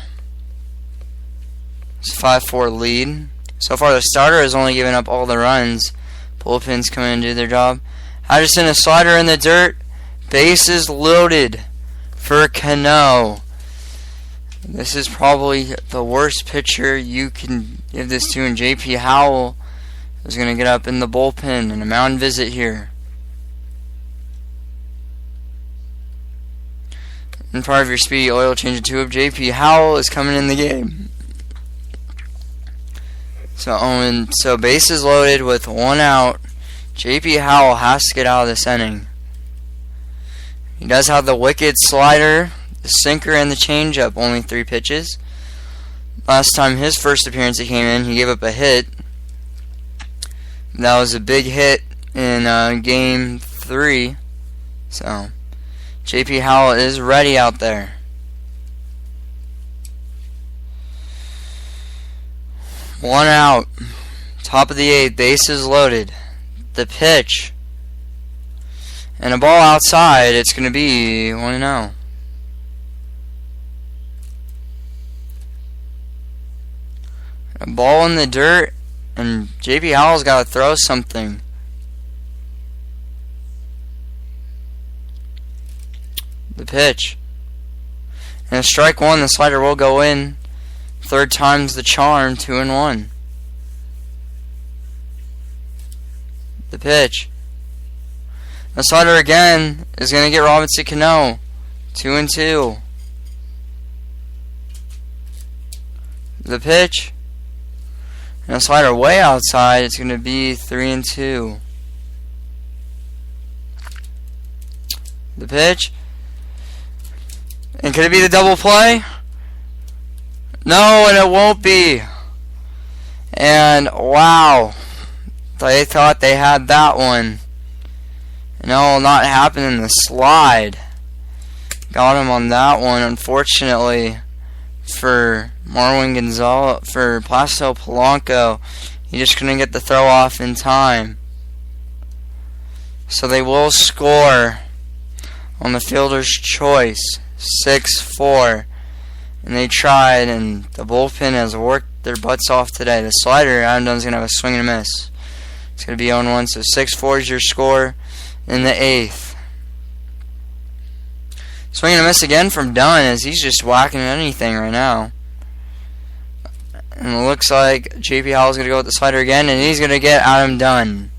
It's a 5-4 lead. So far the starter has only given up all the runs. Bullpens come in and do their job. Atchison, a slider in the dirt. Bases loaded for Cano. This is probably the worst pitcher you can give this to, and J.P. Howell is going to get up in the bullpen and a mound visit here. And part of your speedy oil change of tube, J.P. Howell is coming in the game. So bases loaded with 1 out. J.P. Howell has to get out of this inning. He does have the wicked slider, the sinker, and the changeup. Only 3 pitches. Last time his first appearance he came in, he gave up a hit. That was a big hit in Game 3. So J.P. Howell is ready out there. One out. Top of the 8th. Bases loaded. The pitch. And a ball outside. It's going to be 1-0. A ball in the dirt. And J.P. Howell's got to throw something. The pitch. And strike 1. The slider will go in. Third time's the charm. 2-1. The pitch. The slider again is going to get Robinson Cano. 2-2. The pitch. And the slider way outside. It's going to be 3-2. The pitch. And could it be the double play? No, and it won't be. And wow. They thought they had that one. No, not happening. The slide got him on that one. Unfortunately for Marwin Gonzalez, for Placido Polanco, he just couldn't get the throw off in time. So they will score on the fielder's choice, 6-4. And they tried, and the bullpen has worked their butts off today. The slider, Adam Dunn's going to have a swing and a miss. It's going to be 0-1, so 6-4 is your score in the 8th. Swing and a miss again from Dunn, as he's just whacking at anything right now. And it looks like J.P. Howell's going to go with the slider again, and he's going to get Adam Dunn.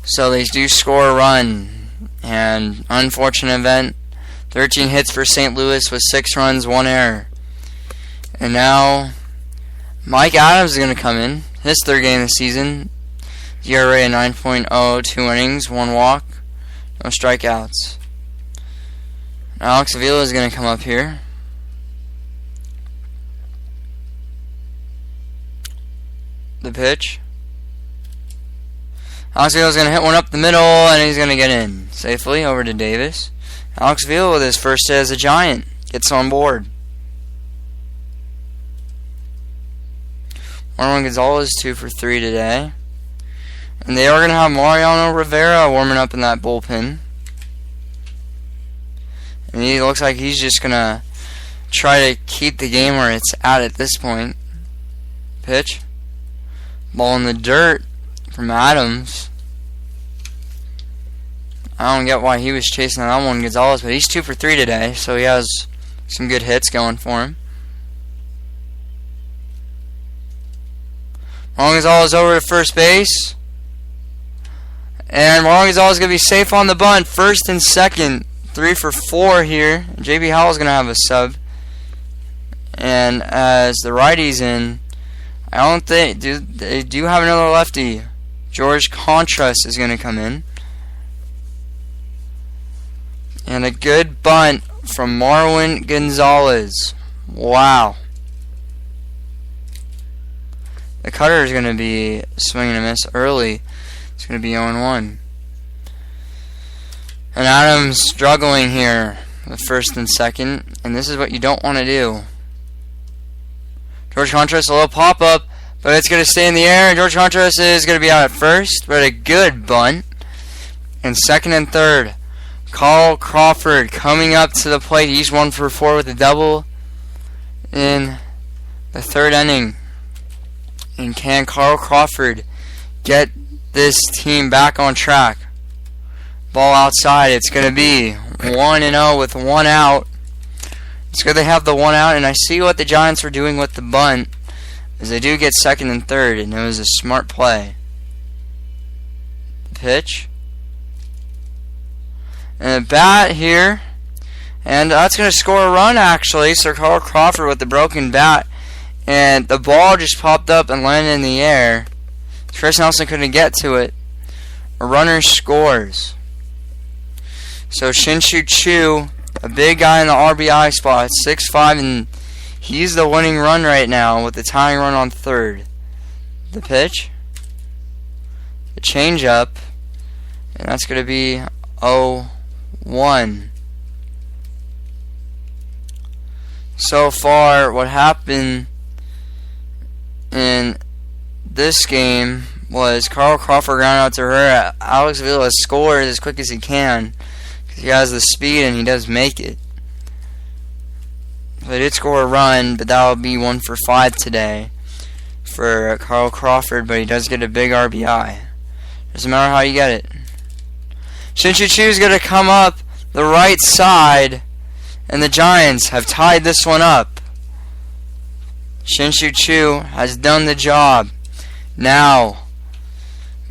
So they do score a run. And unfortunate event. 13 hits for St. Louis with 6 runs, 1 error. And now Mike Adams is going to come in. His 3rd game of the season. ERA at 9.0, 2 innings, 1 walk, no strikeouts. Alex Avila is going to come up here. The pitch. Alex Avila is going to hit one up the middle, and he's going to get in safely over to Davis. Alex Avila with his first hit as a Giant gets on board. Marwin Gonzalez 2 for 3 today. And they are going to have Mariano Rivera warming up in that bullpen. And he looks like he's just going to try to keep the game where it's at this point. Pitch. Ball in the dirt from Adams. I don't get why he was chasing that one, Gonzalez, but he's 2 for 3 today, so he has some good hits going for him. Marwin Gonzalez over to first base. And Marwin Gonzalez is going to be safe on the bunt. First and second. 3 for 4 here. J.B. Howell's going to have a sub. And as the righty's in, I don't think they do have another lefty. George Contreras is going to come in. And a good bunt from Marwin Gonzalez. Wow. The cutter is going to be swinging a miss early. It's going to be 0-1. And Adams struggling here with first and second, and this is what you don't want to do. George Contreras, a little pop-up, but it's going to stay in the air. George Contreras is going to be out at first, but a good bunt. And second and third, Carl Crawford coming up to the plate. He's 1 for 4 with a double in the third inning. And can Carl Crawford get this team back on track? Ball outside. It's going to be 1-0 with 1 out. It's good they have the 1 out, and I see what the Giants were doing with the bunt, as they do get second and third, and it was a smart play. The pitch. And a bat here, and that's going to score a run, actually. Sir Carl Crawford with the broken bat, and the ball just popped up and landed in the air. Chris Nelson couldn't get to it. A runner scores. So Shin-Soo Choo, a big guy in the RBI spot, 6'5", and he's the winning run right now with the tying run on third. The pitch. The changeup. And that's going to be 0-1. So far, what happened in this game was Carl Crawford grounded out to her. Alex Avila scores as quick as he can. He has the speed and he does make it. They did score a run, but that will be 1 for 5 today for Carl Crawford, but he does get a big RBI. Doesn't matter how you get it. Shin-Soo Choo is going to come up the right side, and the Giants have tied this one up. Shin-Soo Choo has done the job. Now,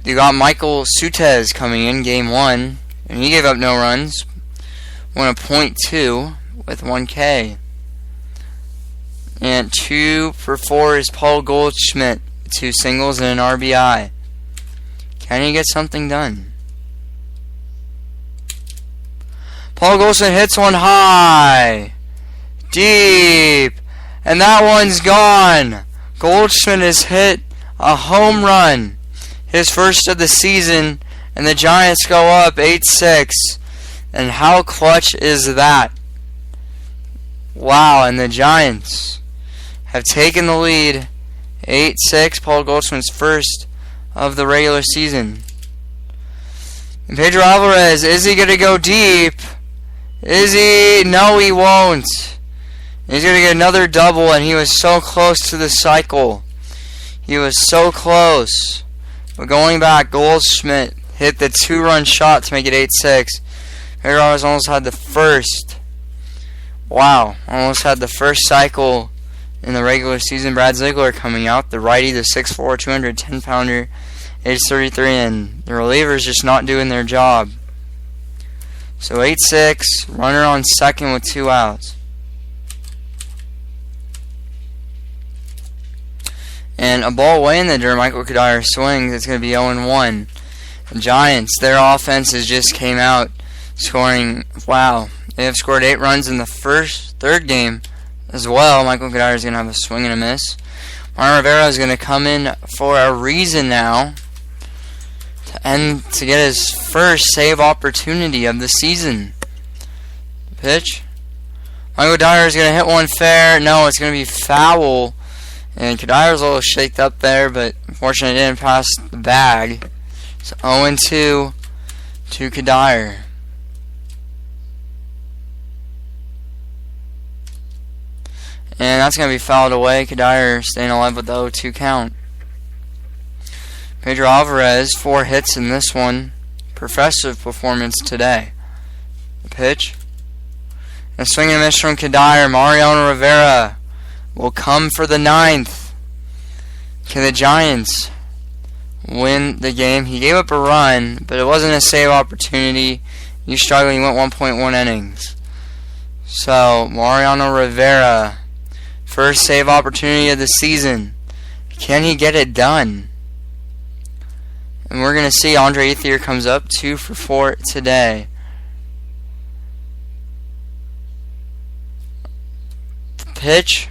you got Michael Sutez coming in game 1. And he gave up no runs. Won a .2 with 1K. And 2 for 4 is Paul Goldschmidt. 2 singles and an RBI. Can he get something done? Paul Goldschmidt hits one high. Deep. And that one's gone. Goldschmidt has hit a home run. His first of the season. And the Giants go up 8-6. And how clutch is that? Wow, and the Giants have taken the lead 8-6. Paul Goldschmidt's first of the regular season. And Pedro Alvarez, is he going to go deep? Is he? No, he won't. He's going to get another double, and he was so close to the cycle. He was so close. But going back, Goldschmidt hit the 2-run shot to make it 8-6. Pedro Alvarez almost had the first. Wow, almost had the first cycle in the regular season. Brad Ziegler coming out, the righty, the 6'4", 210-pounder, age 33, and the relievers just not doing their job. So 8-6, runner on second with 2 outs. And a ball way in the dirt. Michael Kadire swings. It's going to be 0-1. The Giants, their offenses just came out scoring. Wow, they have scored 8 runs in the third game as well. Michael Kadire is going to have a swing and a miss. Martin Rivera is going to come in for a reason now to get his first save opportunity of the season. Pitch. Michael Kadire is going to hit one fair. No, it's going to be foul. And Kadire's a little shaked up there, but unfortunately didn't pass the bag. So 0-2 to Kadire. And that's going to be fouled away. Kadire staying alive with the 0-2 count. Pedro Alvarez, 4 hits in this one. Impressive performance today. The pitch. And a swing and a miss from Kadire. Mariano Rivera will come for the 9th. Can the Giants win the game? He gave up a run, but it wasn't a save opportunity. He's struggling. He went 1.1 innings. So, Mariano Rivera, first save opportunity of the season. Can he get it done? And we're going to see Andre Ethier comes up 2 for 4 today. The pitch.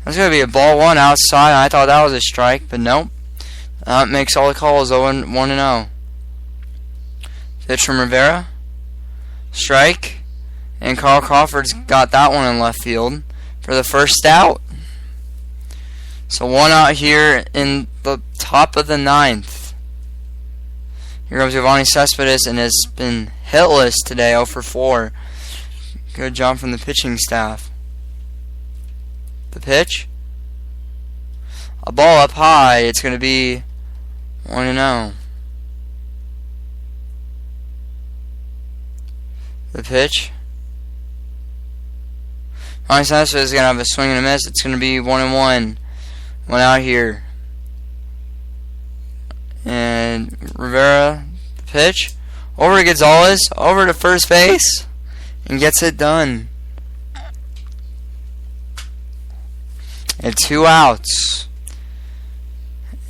That's going to be a ball 1 outside. I thought that was a strike, but nope. That makes all the calls 1-0. Pitch from Rivera. strike. And Carl Crawford's got that one in left field for the first out. So 1 out here in the top of the 9th. Here comes Giovanni Cespedes and has been hitless today, 0 for 4. Good job from the pitching staff. The pitch. A ball up high. It's going to be 1-0. The pitch. Giovanni Cespedes is going to have a swing and a miss. It's going to be 1-1. 1 out here. And Rivera, the pitch. Over to Gonzalez. Over to first base. And gets it done. And 2 outs.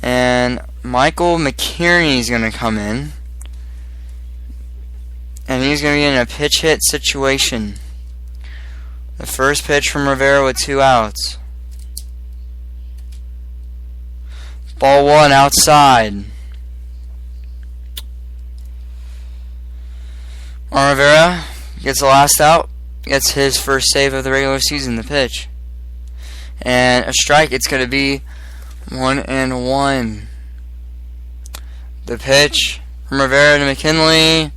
And Michael McKierney is going to come in. And he's going to be in a pitch hit situation. The first pitch from Rivera with 2 outs. Ball 1 outside. Rivera gets the last out. Gets his first save of the regular season, the pitch. And a strike. It's going to be 1-1. The pitch from Rivera to McKinley.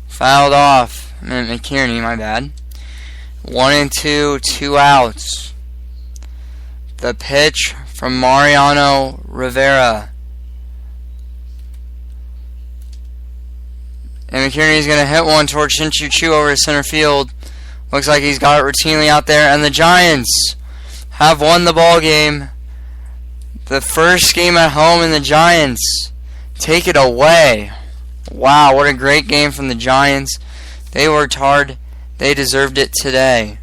Fouled off. McKierney, my bad. 1-2, 2 outs. The pitch from Mariano Rivera. And McKierney's going to hit one towards Shin-Soo Choo over to center field. Looks like he's got it routinely out there. And the Giants have won the ball game. The first game at home, and the Giants take it away. Wow, what a great game from the Giants. They worked hard. They deserved it today.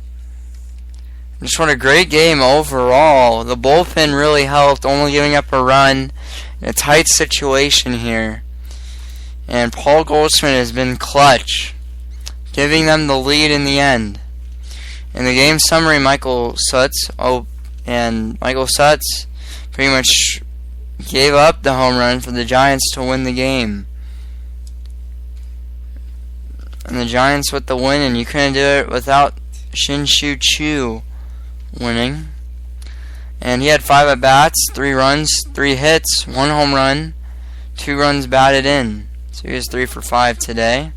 Just what a great game overall. The bullpen really helped, only giving up a run in a tight situation here. And Paul Goldschmidt has been clutch, giving them the lead in the end. In the game summary, Michael Sutz pretty much gave up the home run for the Giants to win the game. And the Giants with the win, and you couldn't do it without Shin-Soo Choo winning. And he had 5 at-bats, 3 runs, 3 hits, 1 home run, 2 runs batted in. So he was 3 for 5 today.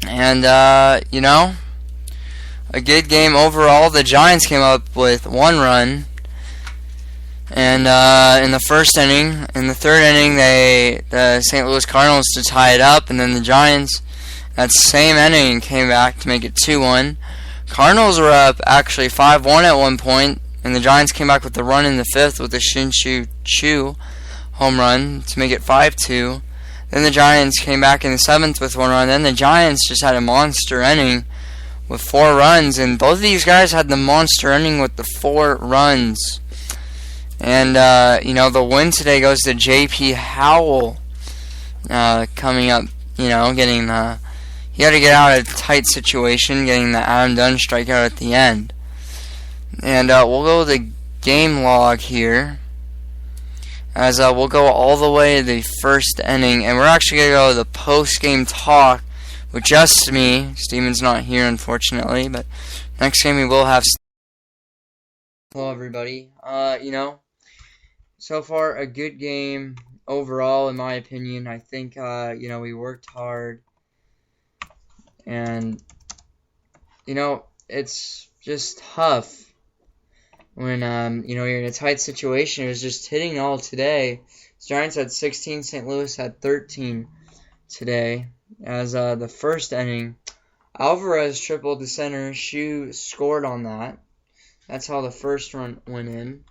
And, a good game overall. The Giants came up with 1 run. And in the first inning, in the third inning, the St. Louis Cardinals to tie it up, and then the Giants, that same inning, came back to make it 2-1. Cardinals were up actually 5-1 at one point, and the Giants came back with the run in the 5th with the Shin-Soo Choo home run to make it 5-2. Then the Giants came back in the 7th with 1 run. Then the Giants just had a monster inning with 4 runs, and both of these guys had the monster inning with the 4 runs. And, the win today goes to J.P. Howell coming up, getting he had to get out of a tight situation, getting the Adam Dunn strikeout at the end. And we'll go to the game log here, as we'll go all the way to the first inning, and we're actually going to go to the post-game talk with just me. Steven's not here, unfortunately, but next game we will have. Hello, everybody. So far, a good game overall, in my opinion. I think, we worked hard. And, it's just tough when, you're in a tight situation. It was just hitting all today. The Giants had 16, St. Louis had 13 today. As the first inning, Alvarez tripled to center. Shu scored on that. That's how the first run went in.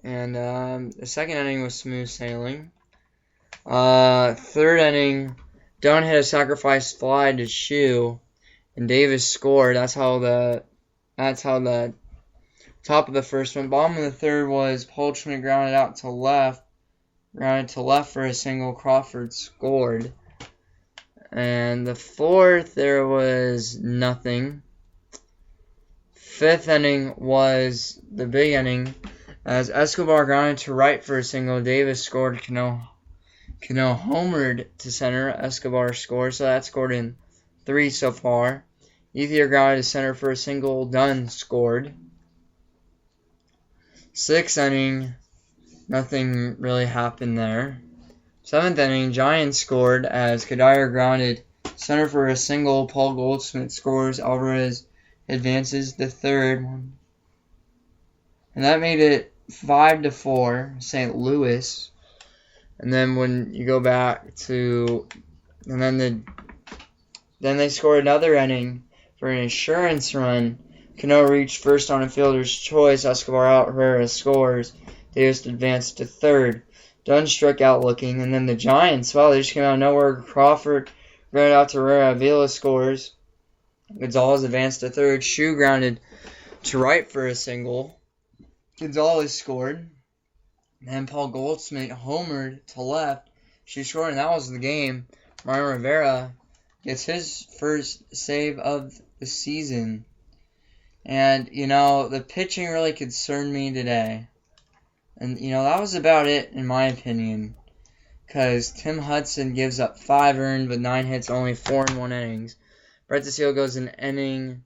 And the second inning was smooth sailing. Third inning, Dunn hit a sacrifice fly to Shu, and Davis scored. That's how the top of the first one. Bottom of the third was Goldschmidt grounded to left for a single. Crawford scored. And the fourth, there was nothing. Fifth inning was the big inning, as Escobar grounded to right for a single. Davis scored. Cano homered to center. Escobar scored, so that scored in 3 so far. Ethier grounded to center for a single. Dunn scored. 6th inning, nothing really happened there. 7th inning, Giants scored as Kadire grounded center for a single. Paul Goldschmidt scores. Alvarez advances the third. And that made it 5-4, St. Louis. And then when you go back to, and then they scored another inning for an insurance run. Cano reached first on a fielder's choice. Escobar out. Herrera scores. Davis advanced to third. Dunn struck out looking. And then the Giants, well, they just came out of nowhere. Crawford grounded out to Herrera. Avila scores. Gonzalez advanced to third. Shu grounded to right for a single. Gonzalez scored. And Paul Goldschmidt homered to left. Shu scored, and that was the game. Mariano Rivera gets his first save of the season. And, the pitching really concerned me today. And, that was about it, in my opinion. Because Tim Hudson gives up 5 earned with 9 hits, only 4 in 1 innings. Brett DeSeo goes an inning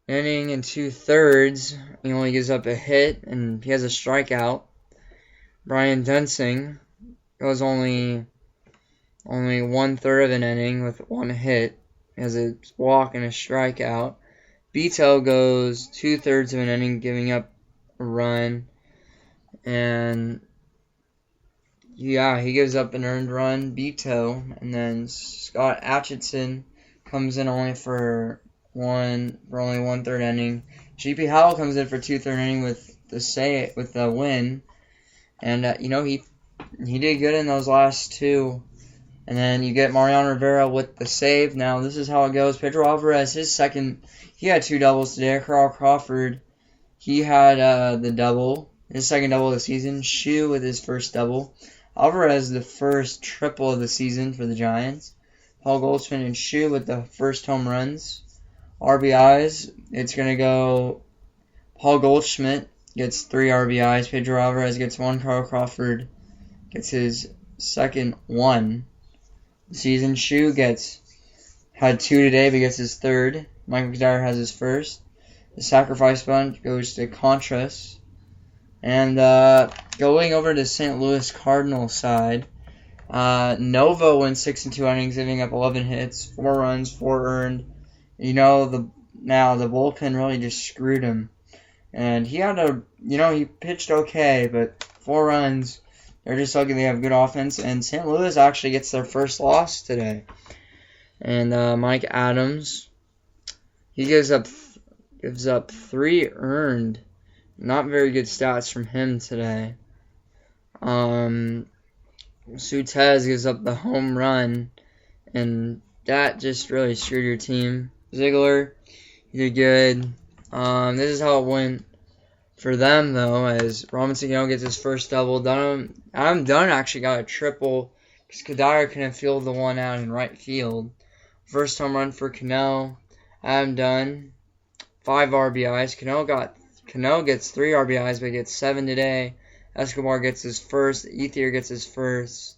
and 2/3. He only gives up a hit, and he has a strikeout. Brian Dunsing goes only 1/3 of an inning with 1 hit. He has a walk and a strikeout. Beto goes 2/3 of an inning, giving up a run. And, he gives up an earned run, Beto. And then Scott Atchison comes in only for only 1/3 inning. G.P. Howell comes in for 2/3 inning with the win. And, he did good in those last 2. And then you get Mariano Rivera with the save. Now, this is how it goes. Pedro Alvarez, he had 2 doubles today. Carl Crawford, he had the double, his second double of the season. Shu with his first double. Alvarez, the first triple of the season for the Giants. Paul Goldschmidt and Shu with the first home runs. RBIs, it's going to go Paul Goldschmidt gets 3 RBIs. Pedro Alvarez gets 1. Carl Crawford gets his second 1. Season. Shu had 2 today, but gets his 3rd. Michael Kadire has his 1st. The sacrifice bunt goes to Contras. And going over to St. Louis Cardinals side, Nova wins 6 in 2 innings, giving up 11 hits, 4 runs, 4 earned. The bullpen really just screwed him. And he had he pitched okay, but 4 runs. They're just lucky they have good offense. And St. Louis actually gets their first loss today. And Mike Adams, he gives up 3 earned. Not very good stats from him today. Sutez gives up the home run, and that just really screwed your team. Ziegler, he did good. This is how it went for them, though, as Robinson gets his first double. Adam Dunn actually got a triple because Kadire couldn't field the one out in right field. First home run for Cano. Adam Dunn, 5 RBIs. Cano gets 3 RBIs, but gets 7 today. Escobar gets his first. Ethier gets his first.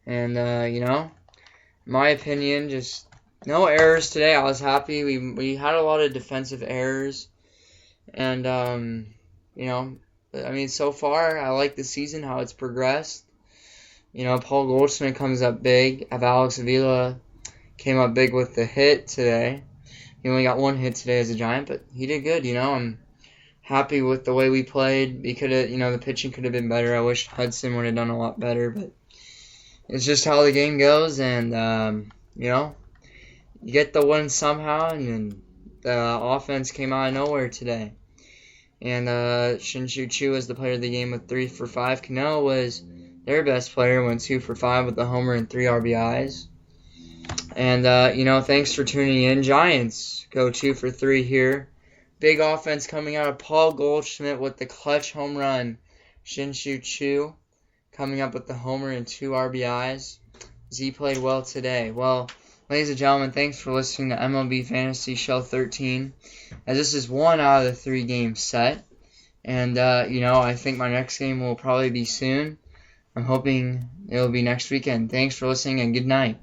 And, in my opinion, just no errors today. I was happy. We had a lot of defensive errors. And, so far, I like the season, how it's progressed. Paul Goldschmidt comes up big. Alex Avila came up big with the hit today. He only got 1 hit today as a Giant, but he did good. I'm happy with the way we played. We could have, the pitching could have been better. I wish Hudson would have done a lot better, but it's just how the game goes. And, you get the win somehow, and then the offense came out of nowhere today. And Shin-Shu Chu was the player of the game with 3 for 5. Cano was their best player, went 2 for 5 with a homer and 3 RBIs. And, thanks for tuning in. Giants go 2 for 3 here. Big offense coming out of Paul Goldschmidt with the clutch home run. Shin-Shu Chu coming up with the homer and 2 RBIs. Z played well today. Well, ladies and gentlemen, thanks for listening to MLB Fantasy Show 13. As this is 1 out of the 3 games set. And, I think my next game will probably be soon. I'm hoping it'll be next weekend. Thanks for listening and good night.